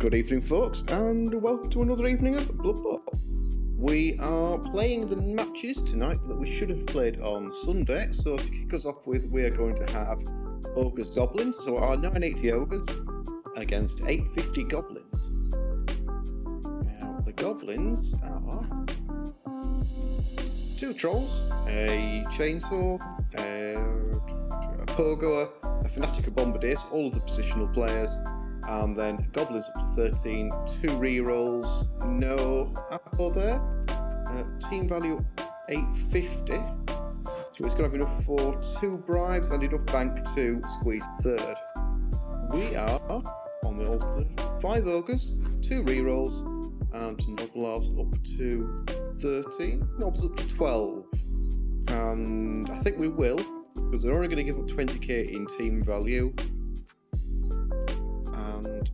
Good evening, folks, and welcome to another evening of Blood Bowl. We are playing the matches tonight that we should have played on Sunday. So to kick us off with, we are going to have Ogres Goblins. So our 980 Ogres against 850 Goblins. Now the Goblins are 2 trolls, a chainsaw, a pogo, a fanatic of bombardier, so all of the positional players. And then Goblins up to 13, 2 rerolls, no apple there. Team value 850. So he's going to have enough for 2 bribes and enough bank to squeeze 3rd. We are on the altar 5 ogres, 2 rerolls, and Nobblars up to 13. Nobs up to 12. And I think we will, because they're only going to give up 20k in team value. And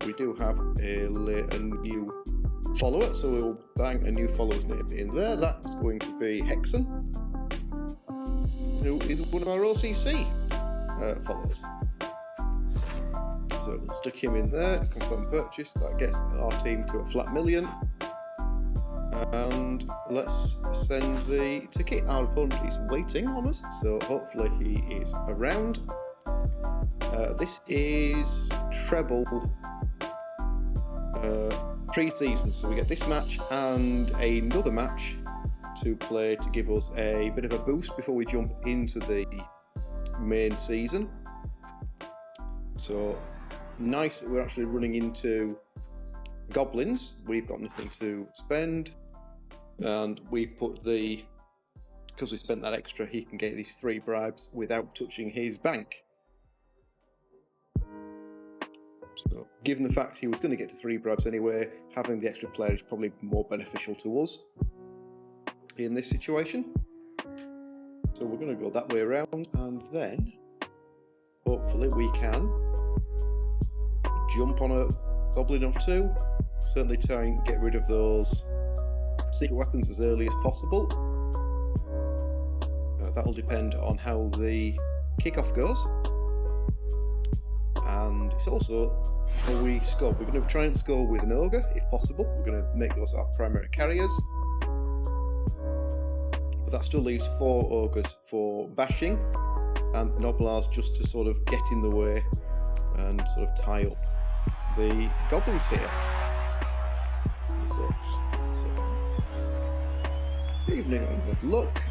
we do have a new follower, so we'll bang a new follower's name in there. That's going to be Hexen, who is one of our OCC followers. So we'll stick him in there, confirm purchase, that gets our team to a flat million. And let's send the ticket. Our opponent is waiting on us, so hopefully he is around. This is treble pre-season, so we get this match and another match to play to give us a bit of a boost before we jump into the main season. So nice that we're actually running into Goblins. We've got nothing to spend, and we put because we spent that extra, he can get these 3 bribes without touching his bank. So, given the fact he was going to get to 3 bribes anyway, having the extra player is probably more beneficial to us in this situation. So we're going to go that way around, and then hopefully we can jump on a goblin or 2. Certainly try and get rid of those secret weapons as early as possible. That'll depend on how the kickoff goes. And it's also how we score. We're going to try and score with an ogre if possible. We're going to make those our primary carriers. But that still leaves 4 ogres for bashing and Nobblars just to sort of get in the way and sort of tie up the goblins here. So evening and good luck.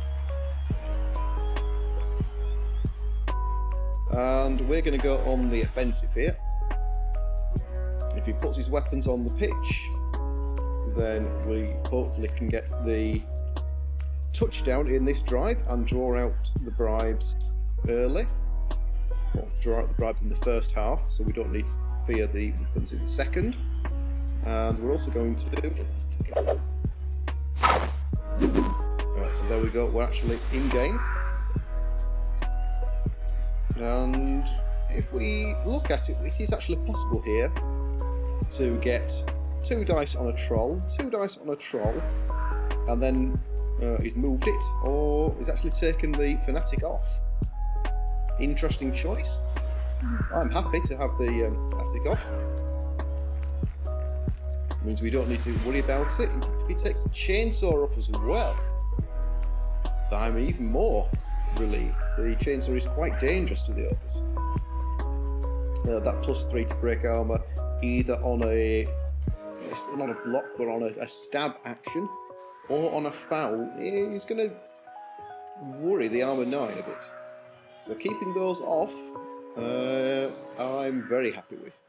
And we're going to go on the offensive here. If he puts his weapons on the pitch, then we hopefully can get the touchdown in this drive and draw out the bribes early. Or draw out the bribes in the first half, so we don't need to fear the weapons in the second. And we're also going to do... Alright, so there we go, we're actually in game. And if we look at it, it is actually possible here to get 2 dice on a troll, 2 dice on a troll, and then he's moved it, or he's actually taken the fanatic off. Interesting choice. I'm happy to have the fanatic off. It means we don't need to worry about it. In fact, if he takes the chainsaw off as well, I'm even more relieved. The chainsaw is quite dangerous to the ogres. That +3 to break armor, either on it's not a block, but on a stab action, or on a foul, is going to worry the armor 9 a bit. So keeping those off, I'm very happy with.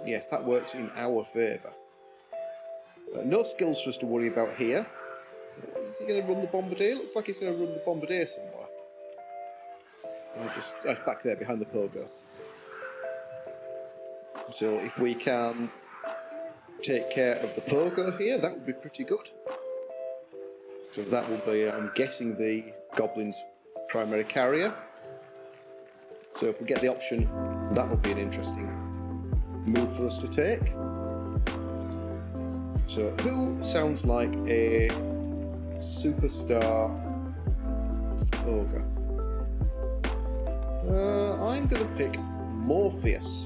Yes, that works in our favour. No skills for us to worry about here. Is he going to run the bombardier? Looks like he's going to run the bombardier somewhere. Just back there behind the pogo. So if we can take care of the pogo here, that would be pretty good. So that will be, I'm guessing, the Goblins' primary carrier. So if we get the option, that will be an interesting move for us to take. So who sounds like a superstar ogre? I'm going to pick Morpheus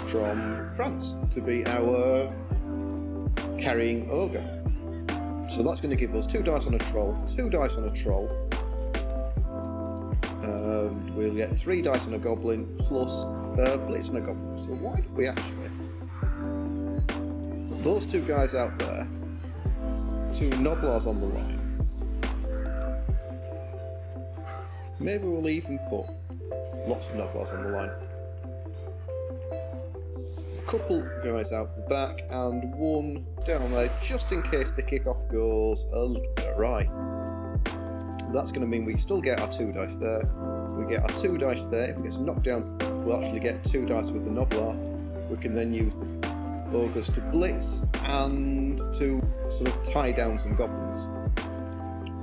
from France to be our carrying ogre. So that's going to give us 2 dice on a troll, 2 dice on a troll, and we'll get 3 dice on a goblin plus blitz on a goblin. So why don't we actually put those 2 guys out there, 2 Noblars on the line. Maybe we'll even put lots of Noblars on the line. A couple guys out the back and 1 down there, just in case the kickoff goes a little bit awry. That's going to mean we still get our 2 dice there. We get our 2 dice there. If we get some knockdowns, we'll actually get 2 dice with the Noblar. We can then use the Ogres to blitz and to sort of tie down some goblins,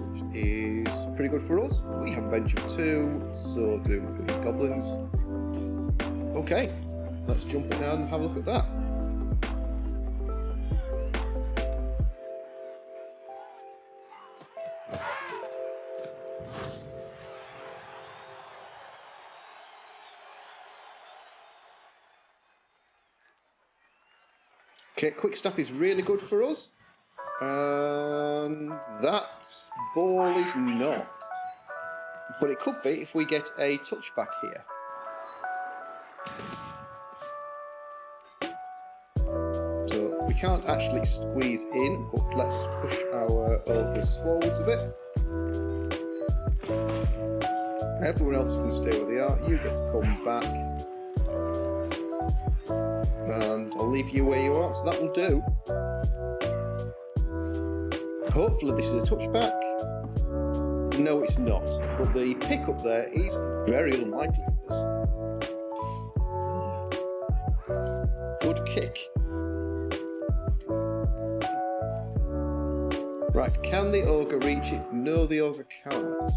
which is pretty good for us. We have a bench of 2, so do the goblins. Okay, let's jump in and have a look at that. Okay, quick stop is really good for us. And that ball is not. But it could be if we get a touchback here. So we can't actually squeeze in, but let's push our ogres forwards a bit. Everyone else can stay where they are. You get to come back. And I'll leave you where you are, so that will do. Hopefully this is a touchback. No, it's not. But the pickup there is very unlikely for us. Good kick. Right, can the ogre reach it? No, the ogre can't.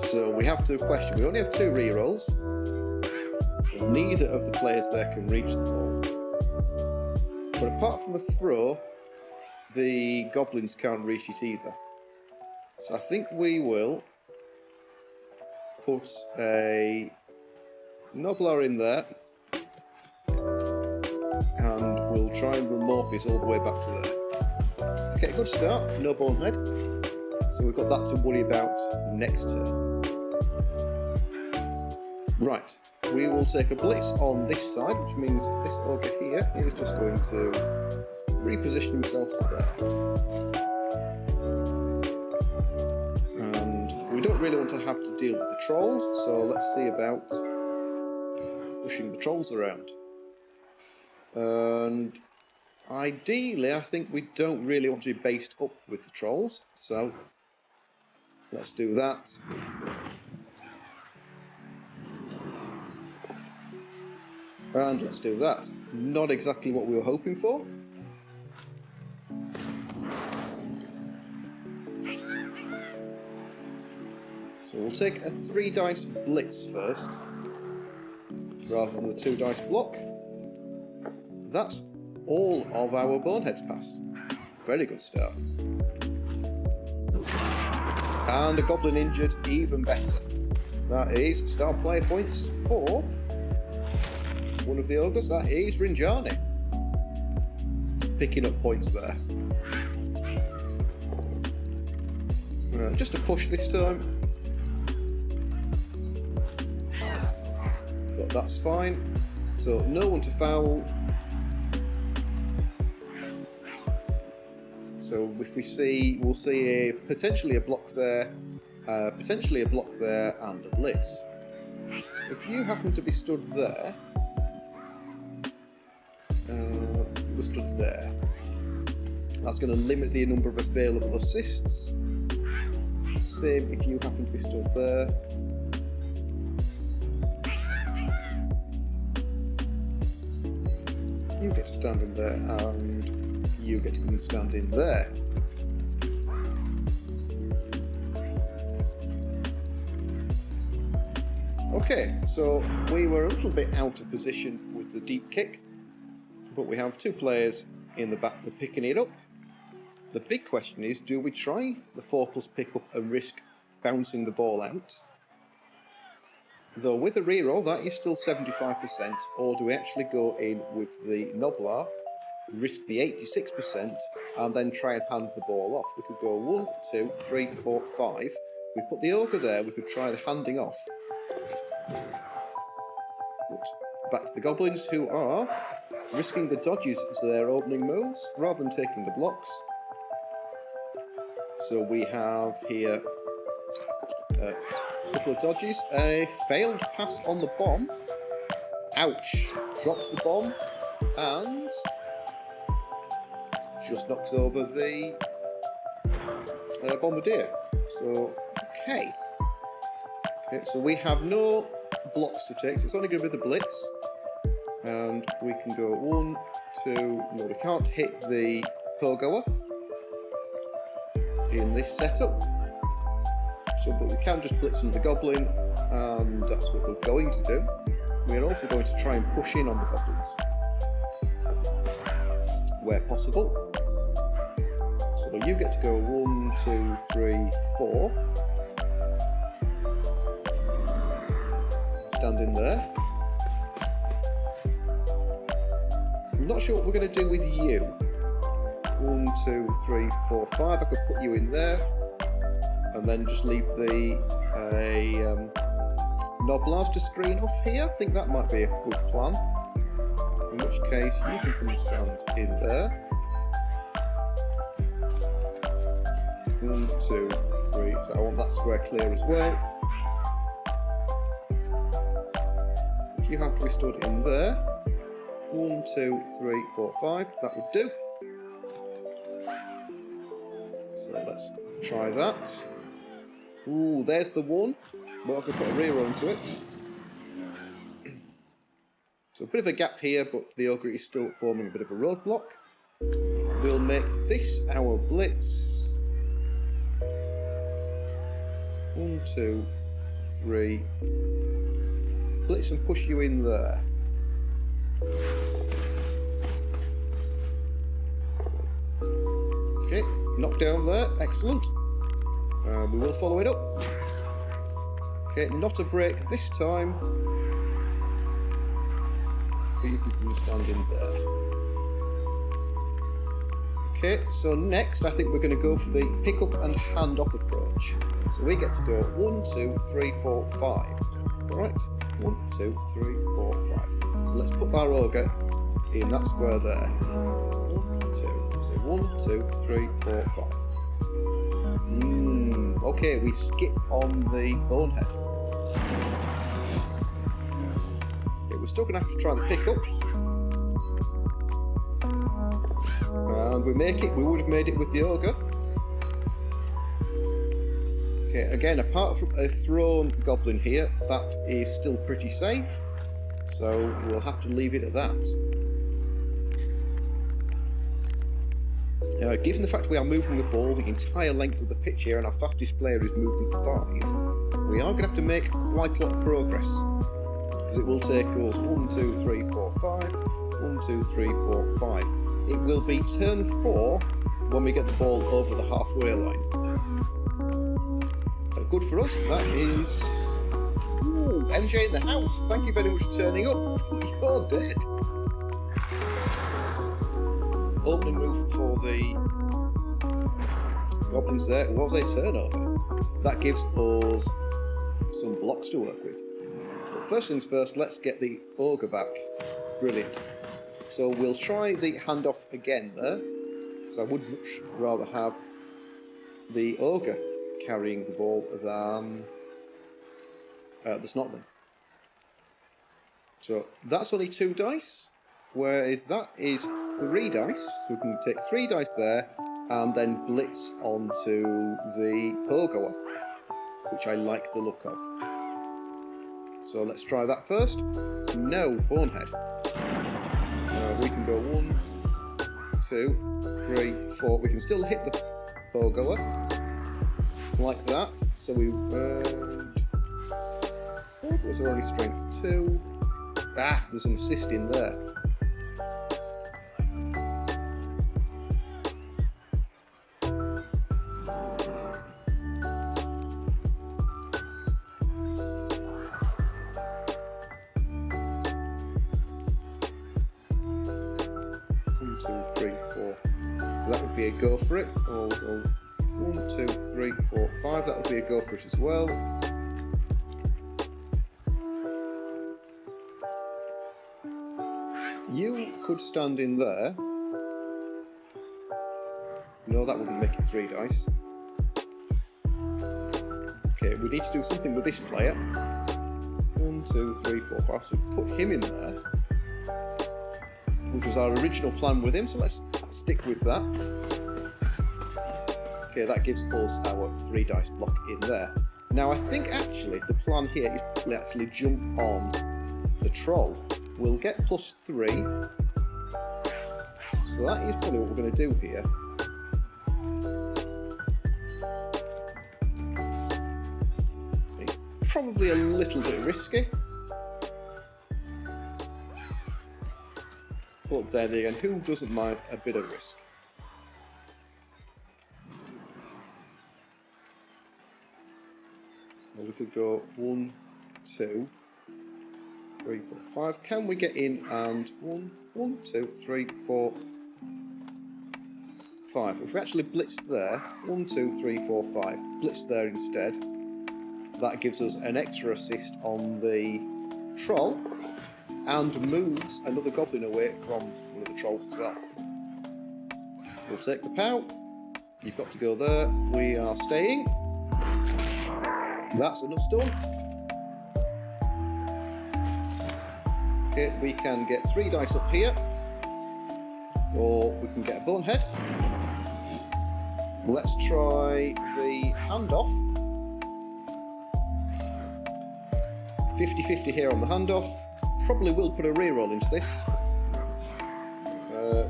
So we have to question. We only have 2 rerolls. Neither of the players there can reach the ball. But apart from a throw, the goblins can't reach it either. So I think we will put a Noblar in there and we'll try and run Morpheus all the way back to there. Okay, good start, no bonehead. So we've got that to worry about next turn. Right. We will take a blitz on this side, which means this ogre here is just going to reposition himself to there. And we don't really want to have to deal with the trolls, so let's see about pushing the trolls around. And ideally, I think we don't really want to be based up with the trolls, so let's do that. And let's do that. Not exactly what we were hoping for. So we'll take a 3 dice blitz first, rather than the 2 dice block. That's all of our boneheads passed. Very good start. And a goblin injured, even better. That is star player points for one of the ogres. That is Rinjani. Picking up points there. Just a push this time. But that's fine. So no one to foul. So if we see, we'll see potentially a block there, potentially a block there, and a blitz. If you happen to be stood there, we're stood there. That's going to limit the number of available assists. Same if you happen to be stood there. You get to stand in there, and you get to come and stand in there. Okay, so we were a little bit out of position with the deep kick, but we have 2 players in the back for picking it up. The big question is, do we try the 4+ pickup and risk bouncing the ball out. Though with a reroll, that is still 75%, or do we actually go in with the Noblar, risk the 86%, and then try and hand the ball off? We could go 1, 2, 3, 4, 5. We put the Ogre there, we could try the handing off. But back to the Goblins, who are risking the dodges as their opening moves, rather than taking the blocks. So we have here a couple of dodges, a failed pass on the bomb. Ouch! Drops the bomb and just knocks over the Bombardier. So, okay, so we have no blocks to take, so it's only going to be the Blitz. And we can go 1, 2, no, we can't hit the Pogoer in this setup. So, but we can just blitz into the Goblin, and that's what we're going to do. We're also going to try and push in on the Goblins where possible. So you get to go 1, 2, 3, 4. Stand in there. I'm not sure what we're going to do with you. 1, 2, 3, 4, 5. I could put you in there. And then just leave the Noblars to screen off here. I think that might be a good plan. In which case, you can come and stand in there. 1, 2, 3. So I want that square clear as well. If you have to be stood in there. 1, 2, 3, 4, 5. That would do. So let's try that. Ooh, there's the 1. Well, I can put a reroll into it. So a bit of a gap here, but the Ogre is still forming a bit of a roadblock. We'll make this our Blitz. 1, 2, 3. Blitz and push you in there. Okay, knock down there, excellent. We will follow it up. Okay, not a break this time. But you can come and stand in there. Okay, so next I think we're going to go for the pick up and hand off approach. So we get to go 1, 2, 3, 4, 5. Alright, 1, 2, 3, 4, 5. So let's put our Ogre in that square there. 1, 2, so 1, 2, 3, 4, 5. Okay, we skip on the Bonehead. Okay, we're still going to have to try the pickup. And we make it. We would have made it with the Ogre. Okay, again, apart from a thrown Goblin here, that is still pretty safe. So we'll have to leave it at that. Given the fact we are moving the ball the entire length of the pitch here and our fastest player is movement 5, we are going to have to make quite a lot of progress. Because it will take us 1, 2, 3, 4, 5, 1, 2, 3, 4, 5. It will be turn 4 when we get the ball over the halfway line. Good for us, that is... Ooh, MJ in the house, thank you very much for turning up. You're dead. Opening move for the Goblins there was a turnover. That gives us some blocks to work with. But first things first, let's get the Ogre back. Brilliant. So we'll try the handoff again there, because I would much rather have the Ogre carrying the ball than the Snotling. So that's only 2 dice. Whereas that is 3 dice, so we can take 3 dice there and then blitz onto the Pogoer, which I like the look of. So let's try that first. No, Bonehead. We can go 1, 2, 3, 4. We can still hit the Pogoer like that. So we earned. What was our only strength? 2. Ah, there's an assist in there. would be a go for it. Or 1, 2, 3, 4, 5. That would be a go for it as well. You could stand in there. No, that wouldn't make it 3 dice. Okay, we need to do something with this player. 1, 2, 3, 4, 5. So put him in there, which was our original plan with him. So let's stick with that. Okay, that gives us our 3 dice block in there. Now I think actually the plan here is to actually jump on the troll. We'll get +3. So that is probably what we're going to do here. It's probably a little bit risky. But then again, who doesn't mind a bit of risk? Well, we could go 1, 2, 3, 4, 5. Can we get in and 1, 2, 3, 4, 5? If we actually blitzed there, 1, 2, 3, 4, 5, blitzed there instead, that gives us an extra assist on the troll and moves another goblin away from one of the trolls as well. We'll take the POW. You've got to go there. We are staying. That's enough stone. Okay, we can get 3 dice up here, or we can get a bonehead. Let's try the handoff. 50-50 here on the handoff. Probably will put a reroll into this.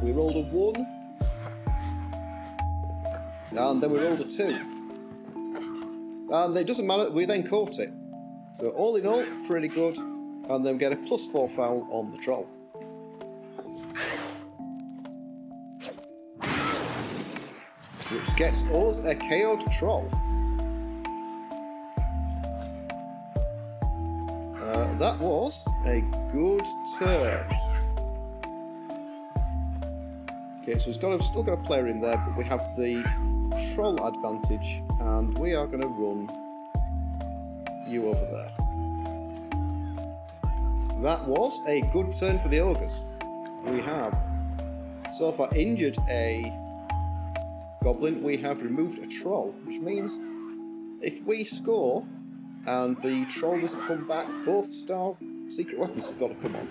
We rolled a 1, and then we rolled a 2. And it doesn't matter, we then caught it. So all in all, pretty good. And then get a +4 foul on the troll. Which gets us a KO'd troll. That was a good turn. Okay, so we've still got a player in there, but we have the troll advantage, and we are going to run you over there. That was a good turn for the Ogres. We have so far injured a goblin, we have removed a troll, which means if we score and the troll doesn't come back, both star secret weapons have got to come on.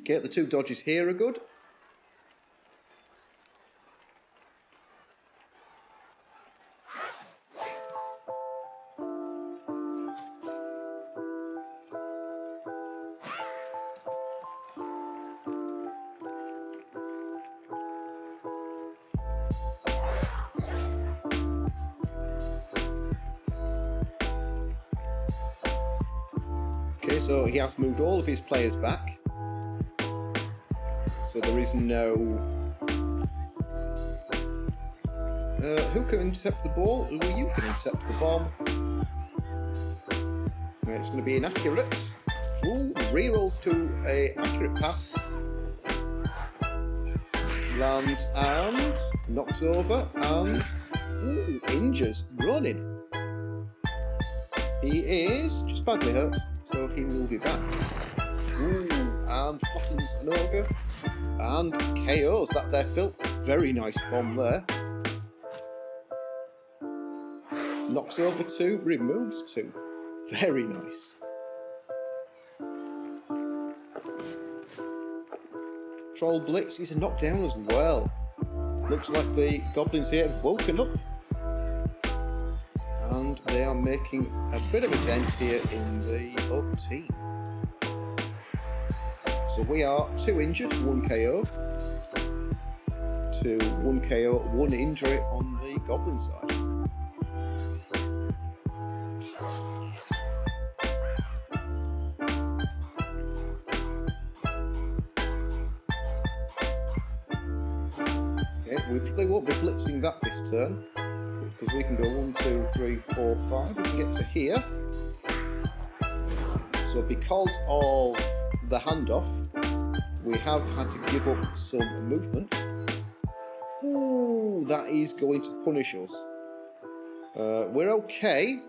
Okay, the 2 dodges here are good. Okay, so he has moved all of his players back. So there is no... who can intercept the ball? Well, you can intercept the bomb. It's going to be inaccurate. Ooh, rerolls to a accurate pass. Lands and knocks over and injures running. He is just badly hurt, so he will be back. Ooh, and flattens an ogre and KOs that there, Phil. Very nice bomb there. Knocks over 2, removes 2. Very nice. Troll Blitz is a knockdown as well. Looks like the goblins here have woken up. And they are making a bit of a dent here in the ogre team. So we are 2 injured, 1 KO. To 1 KO, 1 injury on the goblin side. We probably won't be blitzing that this turn, because we can go 1, 2, 3, 4, 5. We can get to here. So because of the handoff, we have had to give up some movement. Ooh, that is going to punish us. We're okay,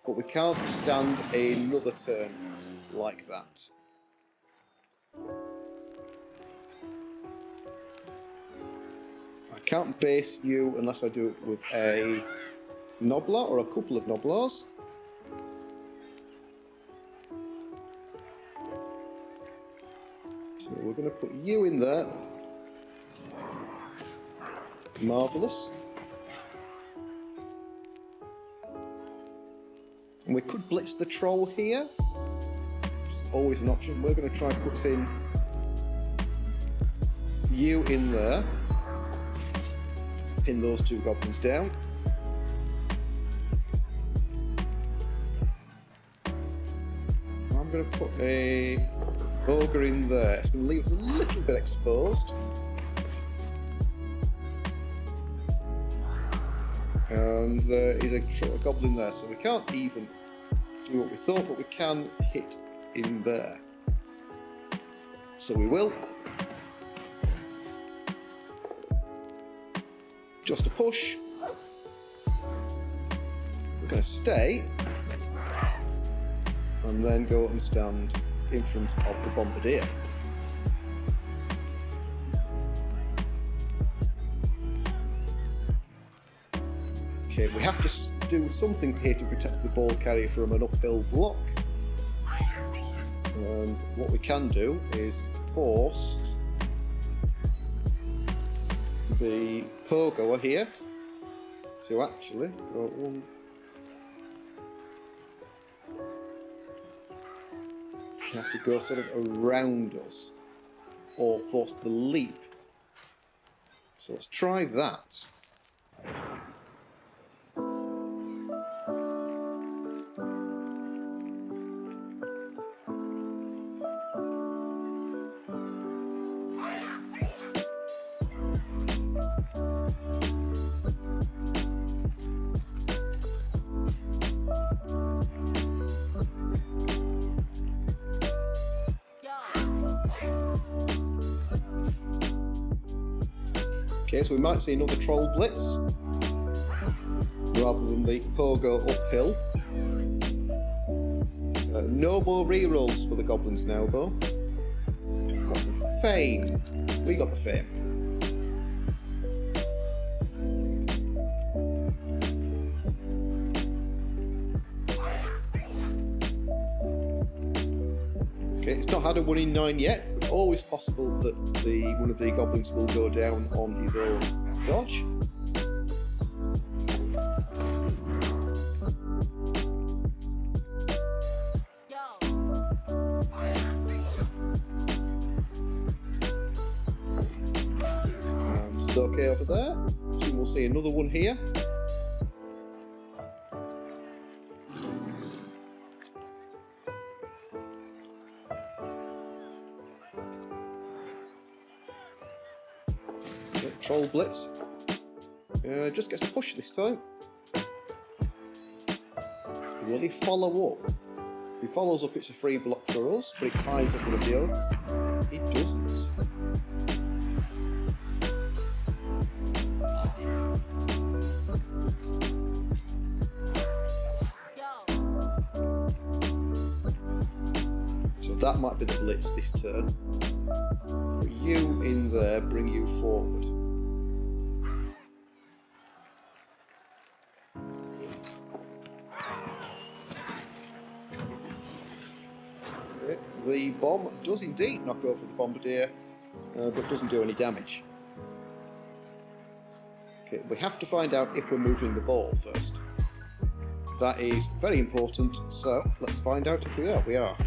but we can't stand another turn like that. I can't base you unless I do it with a Nobbler or a couple of Nobblers. So we're going to put you in there. Marvellous. And we could blitz the troll here. It's always an option. We're going to try putting you in there. Pin those two goblins down. I'm going to put a ogre in there. It's going to leave us a little bit exposed. And there is a goblin there, so we can't even do what we thought, but we can hit in there. So we will. Just a push. We're going to stay. And then go and stand in front of the bombardier. Okay, we have to do something here to protect the ball carrier from an uphill block. And what we can do is force the pogoer here to actually go one. You have to go sort of around us or force the leap. So let's try that. Okay, so we might see another troll blitz rather than the pogo uphill. No more rerolls for the goblins now, though. We've got the fame. We got the fame. Okay, it's not had a 1 in 9 yet. It's always possible that one of the goblins will go down on his own dodge. It's okay over there. So we'll see another one here. Troll blitz. Just gets a push this time. Will he follow up? If he follows up, it's a free block for us, but it ties up one of the ogres. He doesn't. So that might be the blitz this turn. Put you in there, bring you forward. The bomb does indeed knock over the bombardier, but doesn't do any damage. Okay, we have to find out if we're moving the ball first. That is very important, so let's find out if we are. We are.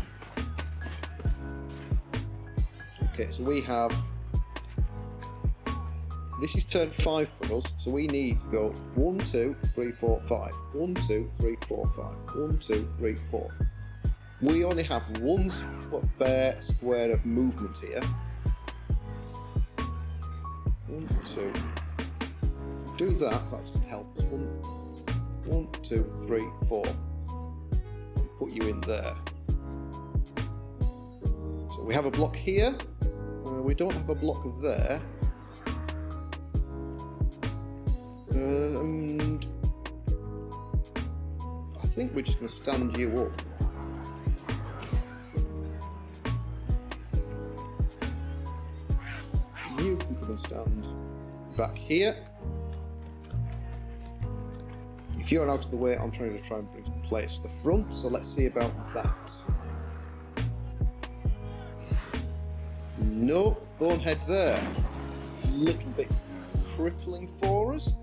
Okay, so we have... This is turn 5 for us, so we need to go 1, 2, 3, 4, 5. 1, 2, 3, 4, 5. 1, 2, 3, 4. We only have one bare square of movement here. 1, 2. If we do that, that doesn't help us. 1, 2, 3, 4. Put you in there. So we have a block here. We don't have a block there. And I think we're just going to stand you up. You can come and stand back here. If you're out of the way, I'm trying to bring some players to the front, so let's see about that. No, Bonehead there. A little bit crippling for us.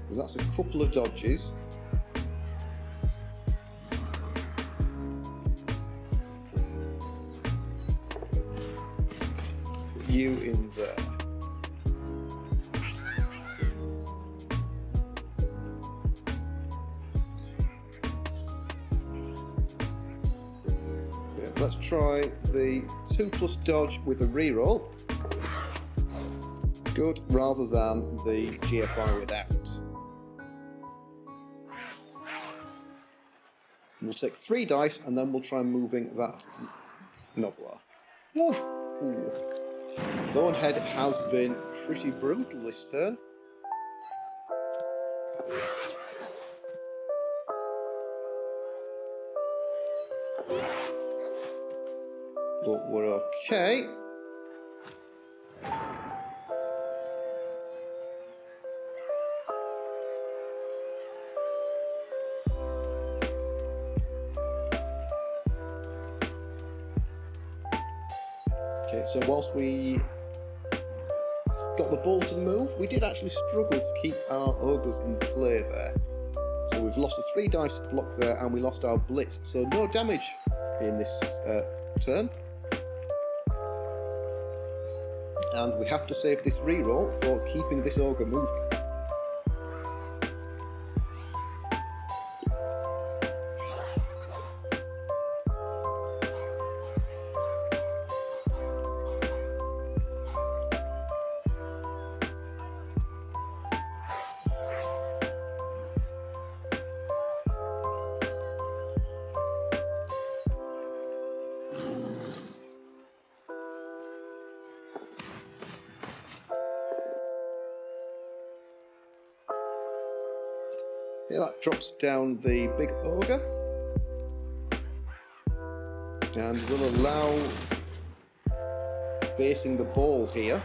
Because that's a couple of dodges. Put you in there. Let's try the 2+ dodge with a reroll. Good, rather than the GFI without. We'll take 3 dice and then we'll try moving that Nobbler. Ooh. Bonehead has been pretty brutal this turn. But we're okay. Okay, so whilst we got the ball to move, we did actually struggle to keep our Ogres in play there. So we've lost a 3 dice block there and we lost our blitz. So no damage in this turn. And we have to save this reroll for keeping this Ogre moving. Yeah, that drops down the big Ogre. And we'll allow basing the ball here.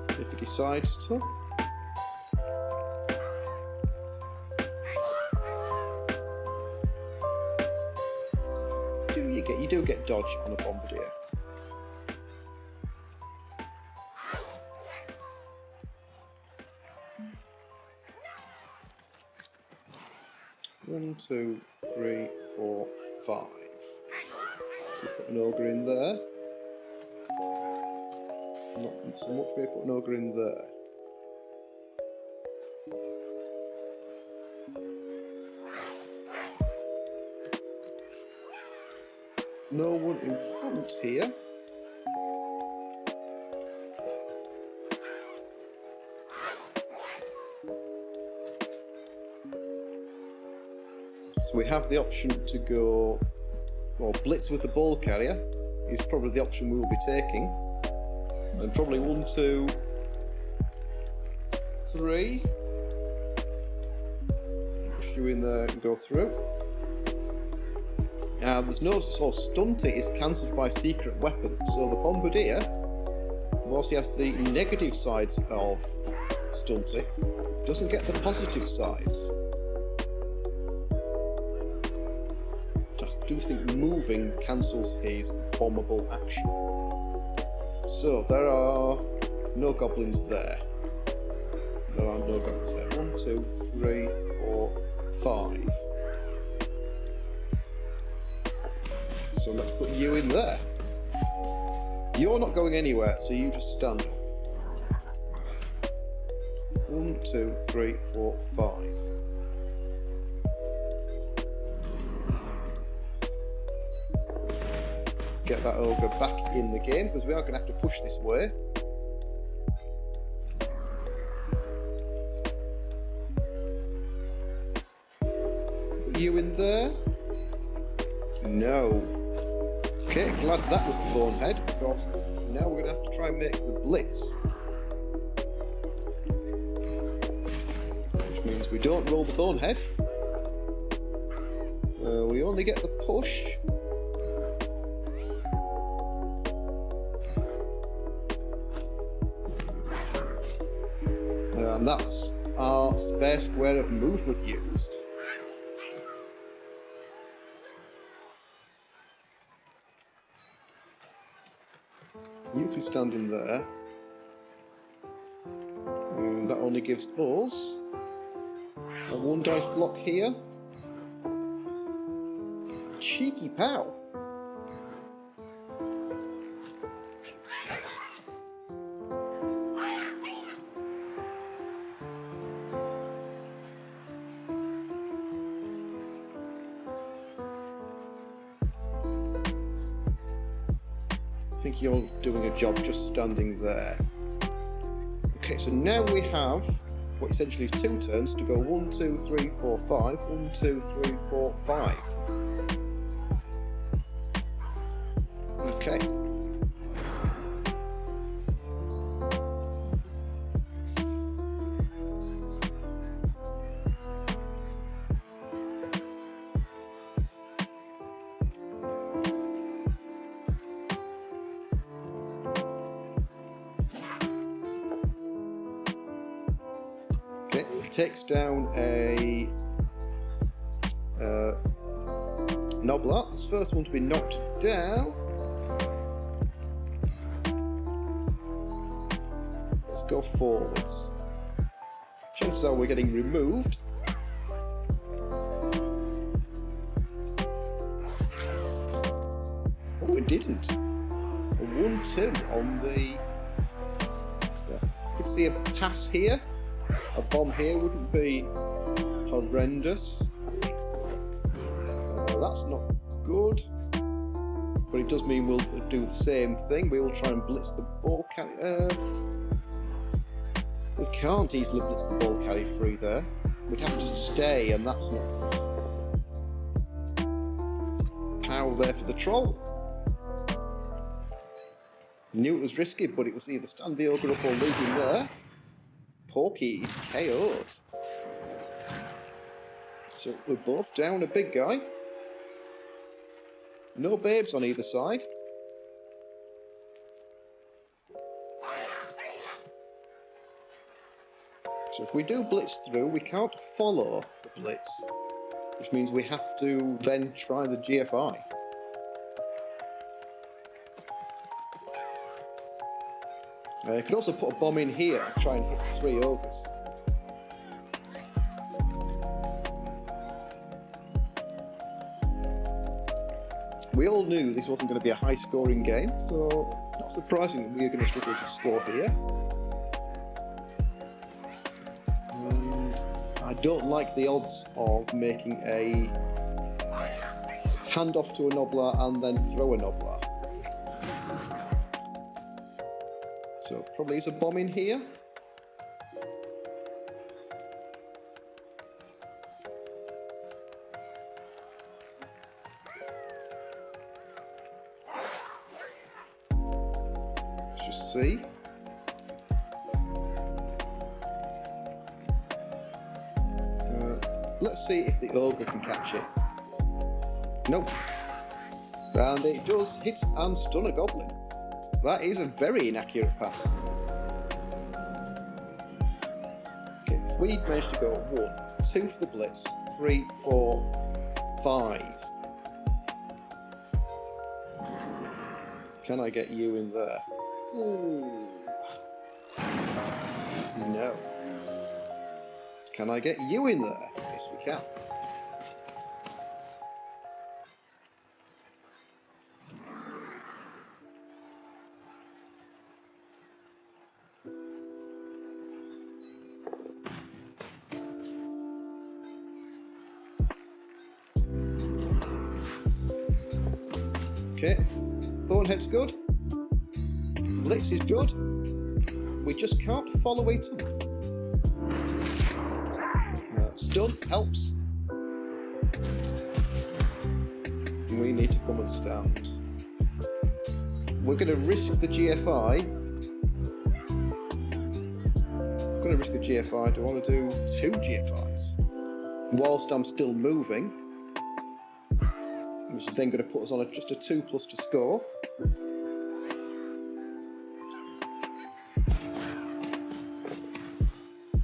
If he decides to. You do get dodge on a Bombardier. One, 2, 3, 4, 5. We put an Ogre in there. Not so much, we put an Ogre in there. No one in front here. So we have the option to go, well, blitz with the ball carrier is probably the option we will be taking. And probably 1, 2, 3. Push you in there and go through. There's no sort of stunty, it's cancelled by secret weapon. So the Bombardier, whilst he has the negative sides of stunty, doesn't get the positive sides. I do think moving cancels his bombable action. So there are no goblins there. There are no goblins there. 1, 2, 3, 4, 5. So let's put you in there. You're not going anywhere, so you just stand. 1, 2, 3, 4, 5. Get that Ogre back in the game because we are going to have to push this way. get you in there? No. Okay, glad that was the bonehead, because now we're going to have to try and make the blitz. Which means we don't roll the bonehead. We only get the push. And that's our spare square of movement used. You can stand in there. And that only gives us a 1 dice block here. Cheeky pow. I think you're doing a job just standing there. Okay, so now we have what essentially is 2 turns to go 1, 2, 3, 4, 5. 1, 2, 3, 4, 5. Okay. Takes down a Nobler. This first one to be knocked down. Let's go forwards. Chances are we're getting removed. Oh, it didn't. A 1-2 on the... You can see a pass here. A bomb here wouldn't be horrendous. That's not good. But it does mean we'll do the same thing. We will try and blitz the ball carrier. We can't easily blitz the ball carrier free there. We'd have to stay, and that's not... Power there for the troll. Knew it was risky, but it was either stand the ogre up or leave him there. Porky is KO'd. So we're both down a big guy. No babes on either side. So if we do blitz through, we can't follow the blitz, which means we have to then try the GFI. You can also put a bomb in here and try and hit 3 ogres. We all knew this wasn't going to be a high-scoring game, so not surprising that we are going to struggle to score here. And I don't like the odds of making a handoff to a Nobler and then throw a Nobler. So probably is a bomb in here. Let's just see. Let's see if the ogre can catch it. Nope. And it does hit and stun a goblin. That is a very inaccurate pass. Okay, if we manage to go 1, 2 for the blitz, 3, 4, 5. Can I get you in there? Ooh. No. Can I get you in there? Yes, we can. Okay, Bonehead's good. Blitz is good. We just can't follow it up. Stun helps. We need to come and stand. We're going to risk the GFI. I'm going to risk a GFI. Do I want to do 2 GFIs? Whilst I'm still moving. Which is then going to put us on just a 2+ to score.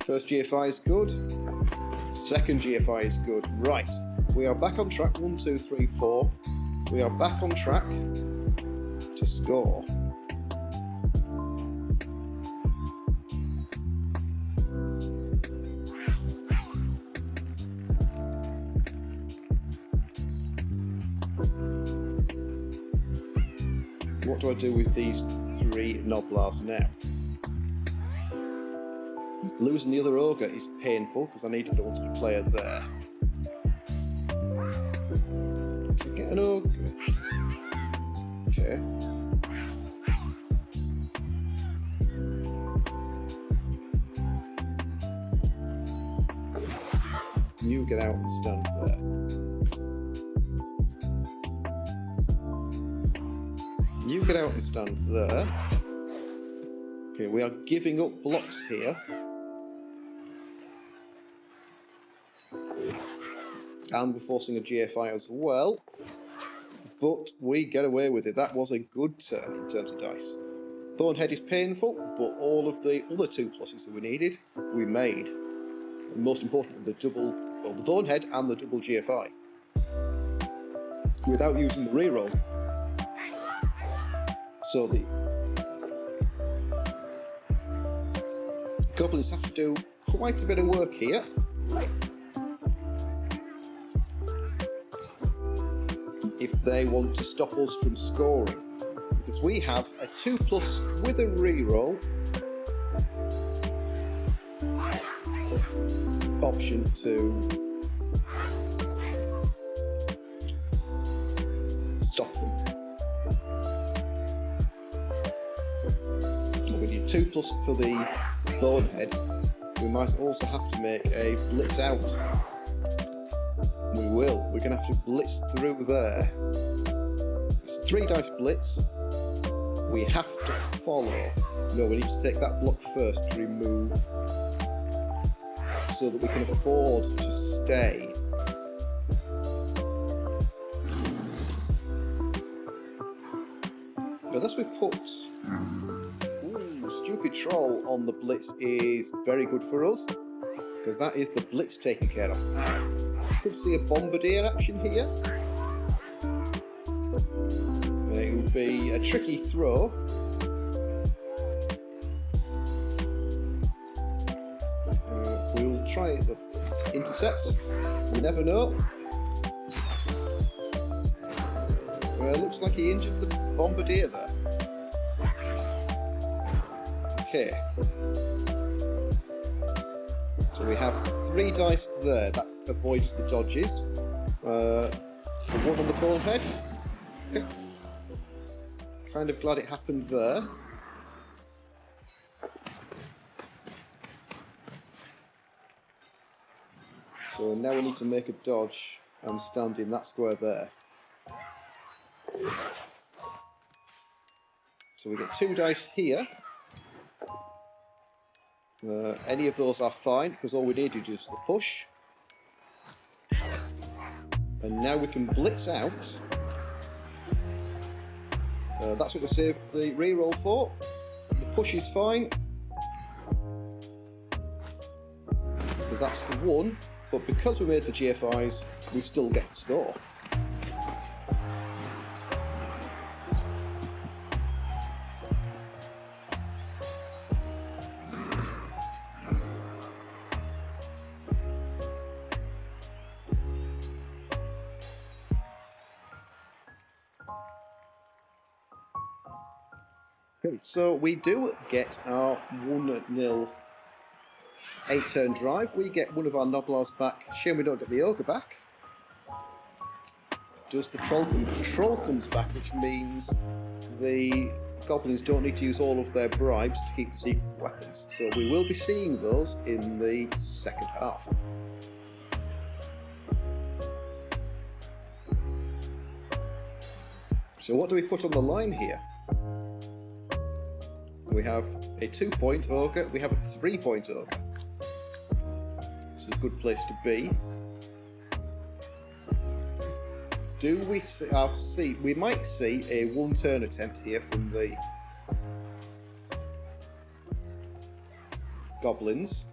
First GFI is good. Second GFI is good. Right. We are back on track. 1, 2, 3, 4. We are back on track to score. What do I do with these 3 Noblars now? Losing the other Ogre is painful because I needed a wanted player there. Get an Ogre. Okay. You get out and stand there. You get out and stand there. Okay, we are giving up blocks here. And we're forcing a GFI as well. But we get away with it. That was a good turn in terms of dice. Bonehead is painful, but all of the other 2 pluses that we needed, we made. And most importantly, the Bonehead and the double GFI. Without using the reroll. So the Goblins have to do quite a bit of work here. If they want to stop us from scoring. Because we have a 2+ with a reroll option to stop them. We need 2+ for the Bonehead. We might also have to make a blitz out. We will. We're going to have to blitz through there. It's a 3 dice blitz. We have to follow. No, we need to take that block first to remove so that we can afford to stay. Unless we put Stupid Troll on the blitz is very good for us because that is the blitz taken care of. Could see a Bombardier action here. It would be a tricky throw. We'll try the intercept. We never know. Looks like he injured the Bombardier there. Okay. So we have 3 dice there. That avoids the dodges. The 1 on the Bonehead. Okay. Kind of glad it happened there. So now we need to make a dodge and stand in that square there. So we get 2 dice here. Any of those are fine because all we need to do is the push. And now we can blitz out. That's what we saved the reroll for. The push is fine. Because that's the 1. But because we made the GFIs, we still get the score. So we do get our 1-0 8-turn drive. We get one of our Noblars back. Shame we don't get the Ogre back. Does the Troll come? The Troll comes back, which means the Goblins don't need to use all of their bribes to keep the secret weapons. So we will be seeing those in the second half. So what do we put on the line here? We have a 2-point ogre, we have a 3-point ogre. It's a good place to be. Do we see, we might see a 1-turn attempt here from the Goblins.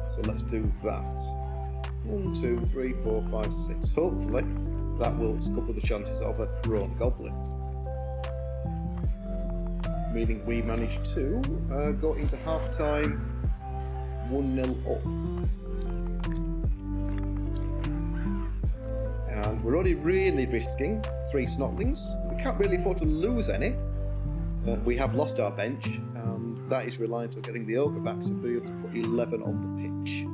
So let's do that. 1, 2, 3, 4, 5, 6. Hopefully that will scupper the chances of a thrown goblin. Meaning we managed to go into half time 1-0 up. And we're only really risking 3 snotlings. We can't really afford to lose any. We have lost our bench, and that is reliant on getting the ogre back to be able to put 11 on the pitch.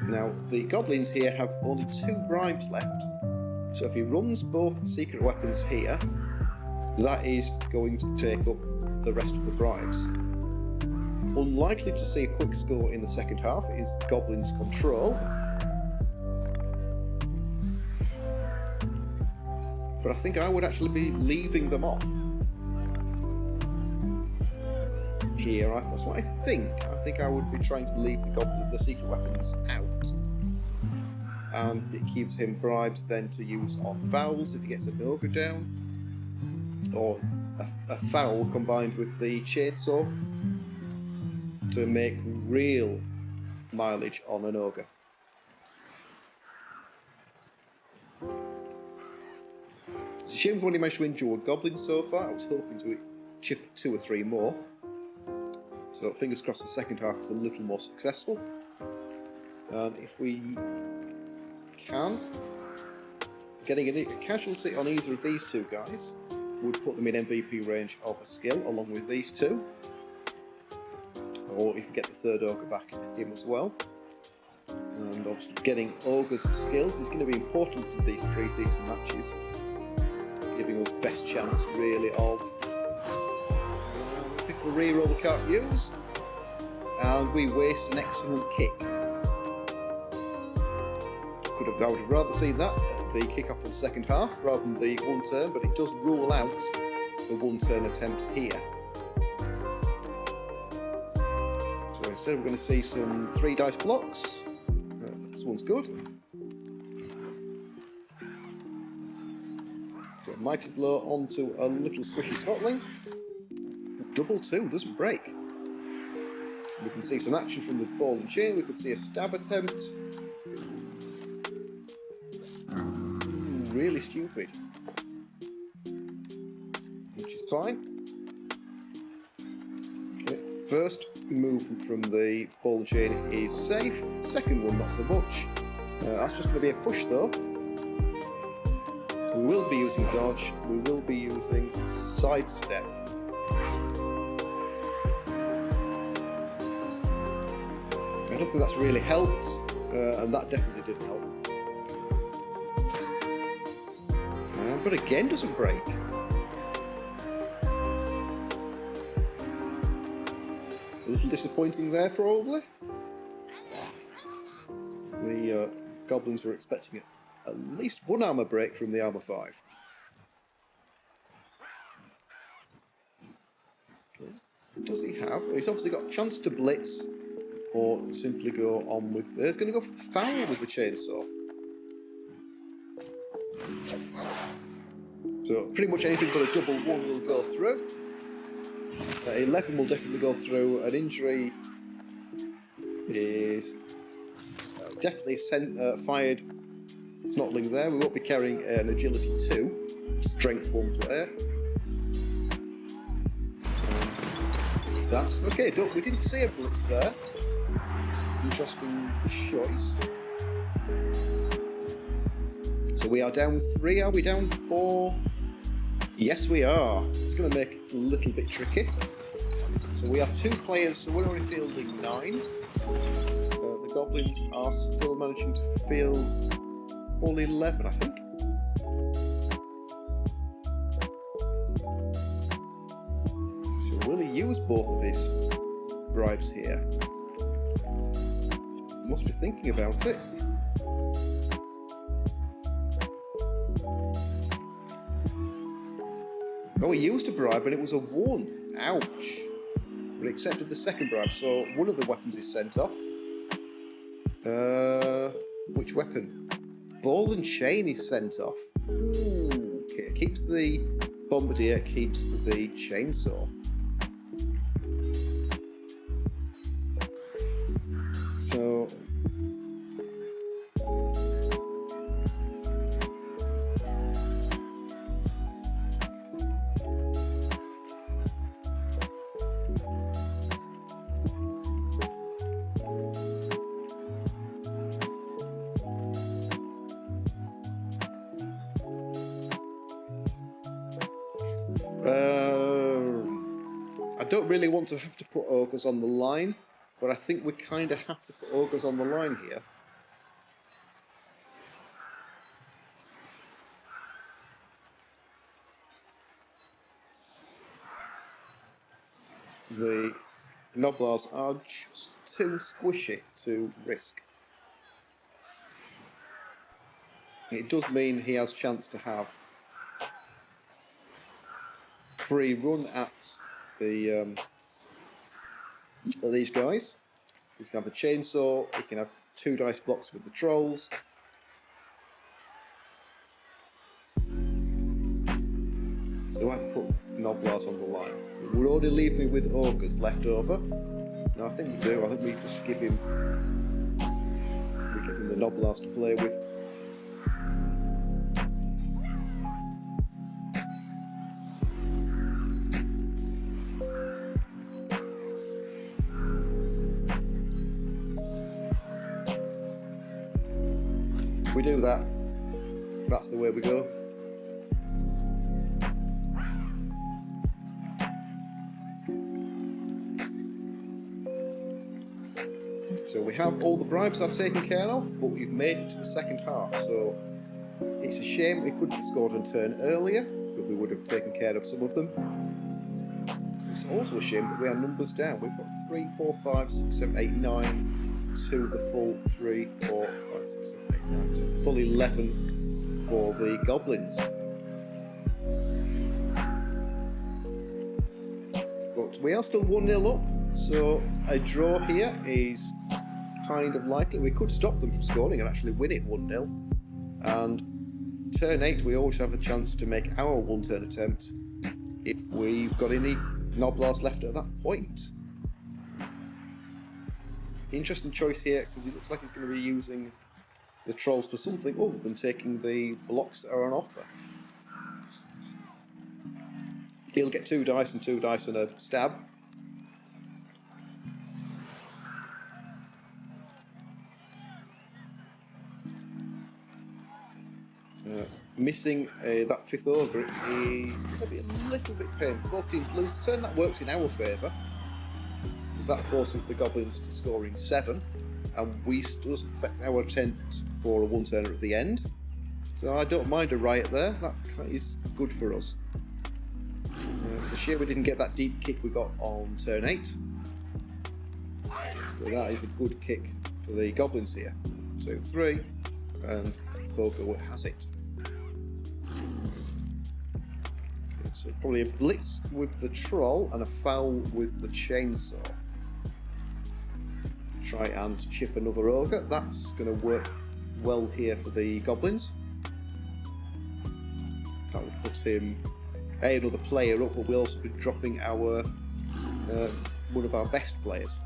Now, the Goblins here have only 2 bribes left, so if he runs both secret weapons here, that is going to take up the rest of the bribes. Unlikely to see a quick score in the second half. It is the Goblins' control. But I think I would actually be leaving them off. Here, that's what I think. I think I would be trying to leave the secret weapons out. And it gives him bribes then to use on fouls if he gets an ogre down. Or a foul combined with the chainsaw to make real mileage on an ogre. It's a shame we've only managed to injure 1 goblin so far. I was hoping to chip 2 or 3 more. So fingers crossed the second half is a little more successful. And if we can, getting a casualty on either of these 2 guys would put them in MVP range of a skill along with these 2. Or if you get the 3rd ogre back, him as well. And obviously getting ogre's skills is going to be important in these pre-season matches, giving us best chance really of pick a reroll we can't use, and we waste an excellent kick. I would have rather seen that at the kick off of the second half rather than the 1 turn, but it does rule out the 1-turn attempt here. So instead we're going to see some 3 dice blocks. This one's good. So a mighty blow onto a little squishy snotling. Double 2 doesn't break. We can see some action from the ball and chain. We could see a stab attempt. Really stupid. Which is fine. Okay, first movement from the ball and chain is safe. Second one not so much. That's just going to be a push though. We will be using dodge. We will be using sidestep. I don't think that's really helped, and that definitely didn't help. But again, doesn't break. A little disappointing there, probably. The Goblins were expecting at least 1 armour break from the armour 5. Okay. What does he have? He's obviously got a chance to blitz, or simply go on with. He's going to go for the foul with the chainsaw. So pretty much anything but a double 1 will go through. 11 will definitely go through. An injury is definitely fired. Snotling there. We won't be carrying an agility 2, strength 1 player. And that's okay. We didn't see a blitz there. Interesting choice. So we are down 3, are we down 4? Yes, we are. It's going to make it a little bit tricky. So we are 2 players, so we're only fielding 9. The Goblins are still managing to field only 11, I think. So will he use both of his bribes here? Must be thinking about it. Oh, he used a bribe and it was a 1. Ouch. But he accepted the second bribe, so one of the weapons is sent off. Which weapon? Ball and chain is sent off. Ooh, okay, keeps the bombardier, keeps the chainsaw. So I don't really want to have to put Ogres on the line, but I think we kind of have to put Ogres on the line here. The Gnoblars are just too squishy to risk. It does mean he has chance to have free run at the these guys. He can have a chainsaw, he can have 2 dice blocks with the trolls. So I put Gnoblars on the line. It would only leave me with Ogres left over. No, I think we do. I think we just give him the Gnoblars to play with. If we do that, that's the way we go. So we have all the bribes are taken care of, but we've made it to the second half. So it's a shame we couldn't have scored on turn earlier, but we would have taken care of some of them. It's also a shame that we are numbers down. We've got 3, 4, 5, 6, 7, 8, 9. To the full 3, 4, 5, 6, 7, 8, 9, 10. Full 11 for the Goblins. But we are still 1-0 up, so a draw here is kind of likely. We could stop them from scoring and actually win it 1-0. And turn 8, we always have a chance to make our 1-turn attempt if we've got any Gnoblars left at that point. Interesting choice here, because it looks like he's going to be using the trolls for something other than taking the blocks that are on offer. He'll get 2 dice and 2 dice on a stab. Missing that 5th Ogre is going to be a little bit painful. Both teams lose the turn. That works in our favour, because that forces the Goblins to scoring 7, and we doesn't affect our attempt for a 1-turner at the end. So I don't mind a riot there. That is good for us. It's a shame we didn't get that deep kick we got on turn 8. So that is a good kick for the Goblins here. 2, 3, and Pogo has it. So probably a blitz with the troll and a foul with the chainsaw. Try and chip another ogre. That's going to work well here for the Goblins. That will put him another player up, but we'll also be dropping our one of our best players.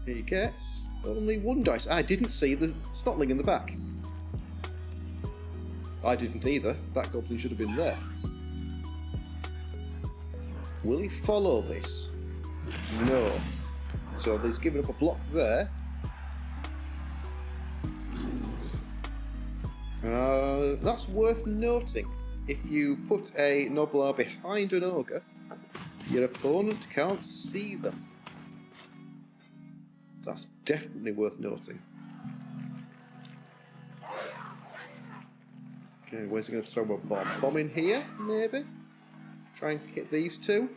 He gets only 1 dice. I didn't see the snotling in the back. I didn't either. That goblin should have been there. Will he follow this? No. So there's given up a block there. That's worth noting. If you put a Noblar behind an Ogre, your opponent can't see them. That's definitely worth noting. Okay, where's he going to throw a bomb? Bomb in here, maybe? Try and hit these two.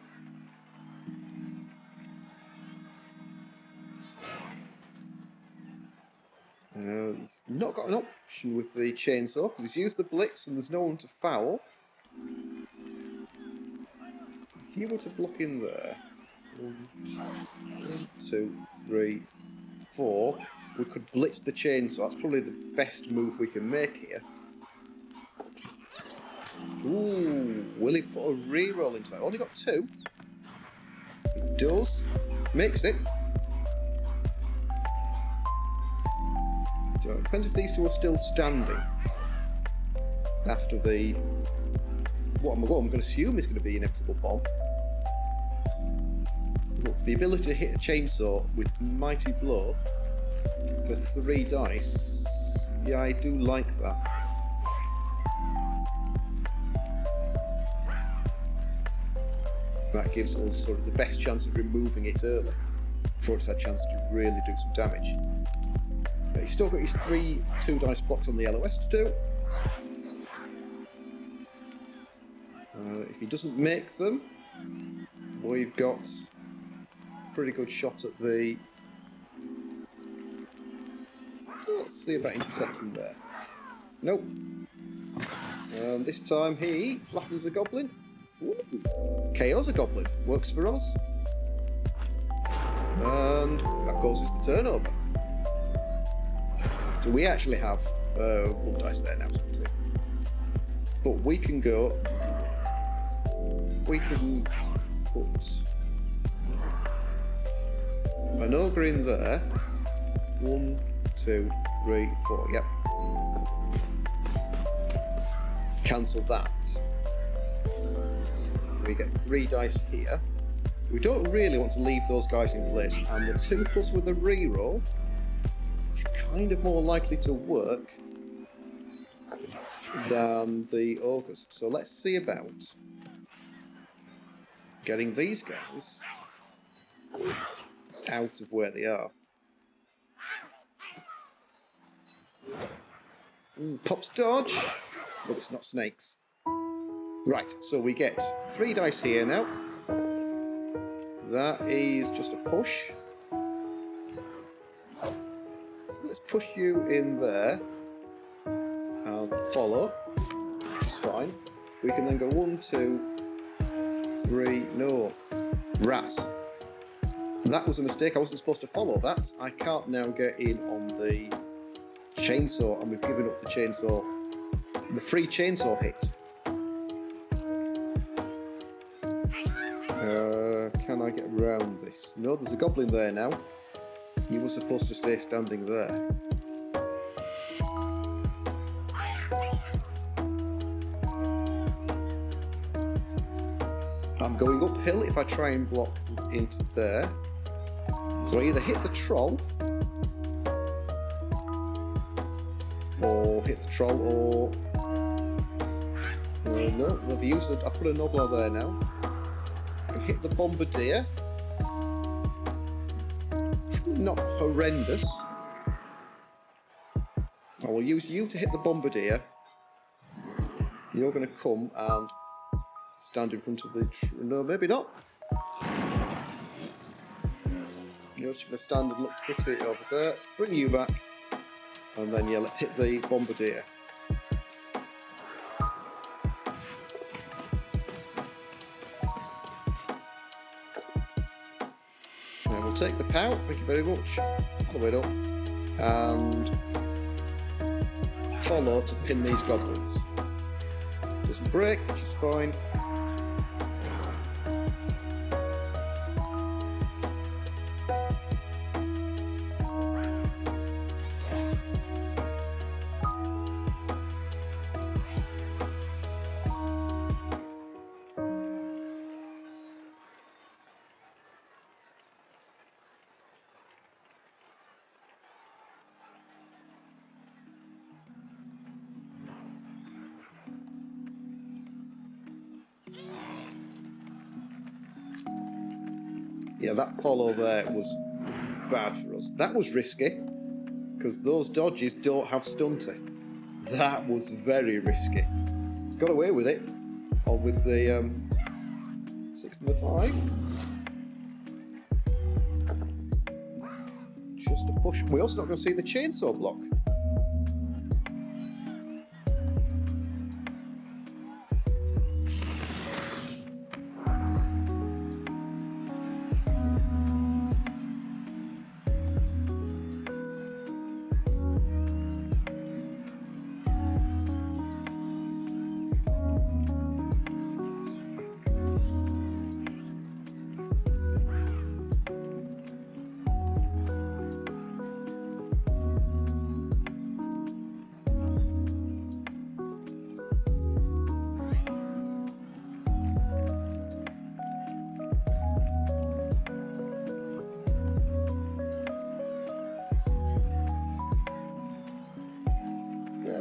He's not got an option with the chainsaw because he's used the blitz and there's no one to foul. If you were to block in there, 1, 2, 3, 4, we could blitz the chainsaw. That's probably the best move we can make here. Ooh, will he put a reroll into that? Only got 2. He does. Makes it. So it depends if these two are still standing after the... What I'm going to assume is going to be an inevitable bomb. But the ability to hit a chainsaw with Mighty Blow for 3 dice, yeah, I do like that. That gives us sort of the best chance of removing it early before it's had a chance to really do some damage. He's still got his 3 2-dice blocks on the LOS to do. If he doesn't make them, we've got a pretty good shot at the... Let's see about intercepting there. Nope. This time he flattens a goblin. Ooh. KO's a goblin. Works for us. And that causes the turnover. So we actually have 1 dice there now. But we can go... We can put an Ogre in there. 1, 2, 3, 4. Yep. Cancel that. We get 3 dice here. We don't really want to leave those guys in place, and the 2+ with a reroll is kind of more likely to work than the Ogres. So let's see about getting these guys out of where they are. Pops dodge, but it's not snakes. Right, so we get 3 dice here now. That is just a push. So let's push you in there and follow, which is fine. We can then go 1, 2, 3, no, rats. That was a mistake, I wasn't supposed to follow that. I can't now get in on the chainsaw, and we've given up the chainsaw, the free chainsaw hit. Can I get around this? No, there's a goblin there now. You were supposed to stay standing there. I'm going uphill if I try and block into there. So I either hit the troll, or hit the troll, or... no, they've used it. I put a Noblar there now. Hit the bombardier. Not horrendous. I will use you to hit the bombardier. You're going to come and stand in front of the... no, maybe not. You're just going to stand and look pretty over there. Bring you back. And then, yeah, let's hit the bombardier. Take the pout, thank you very much. All the way up. And follow to pin these goblins. Doesn't break, which is fine. Yeah, that follow there was bad for us. That was risky, because those dodges don't have stunty. That was very risky. Got away with it, or with the 6 and the 5. Just a push. We're also not going to see the chainsaw block.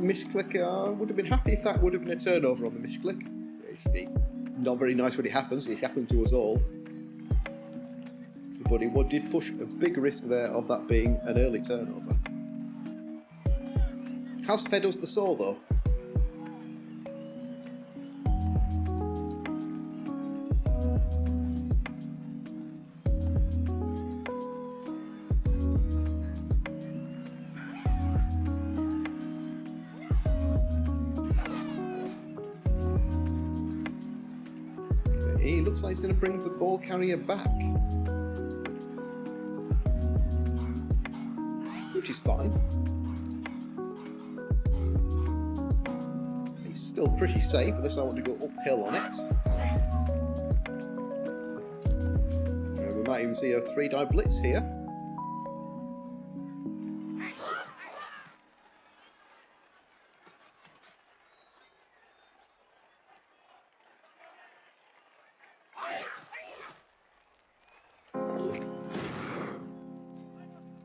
Misclick, I would have been happy if that would have been a turnover on the misclick. It's not very nice when it happens. It's happened to us all. But it did push a big risk there of that being an early turnover. Has fed us the saw though. He looks like he's going to bring the ball carrier back, which is fine. He's still pretty safe unless I want to go uphill on it. We might even see a 3-die blitz here.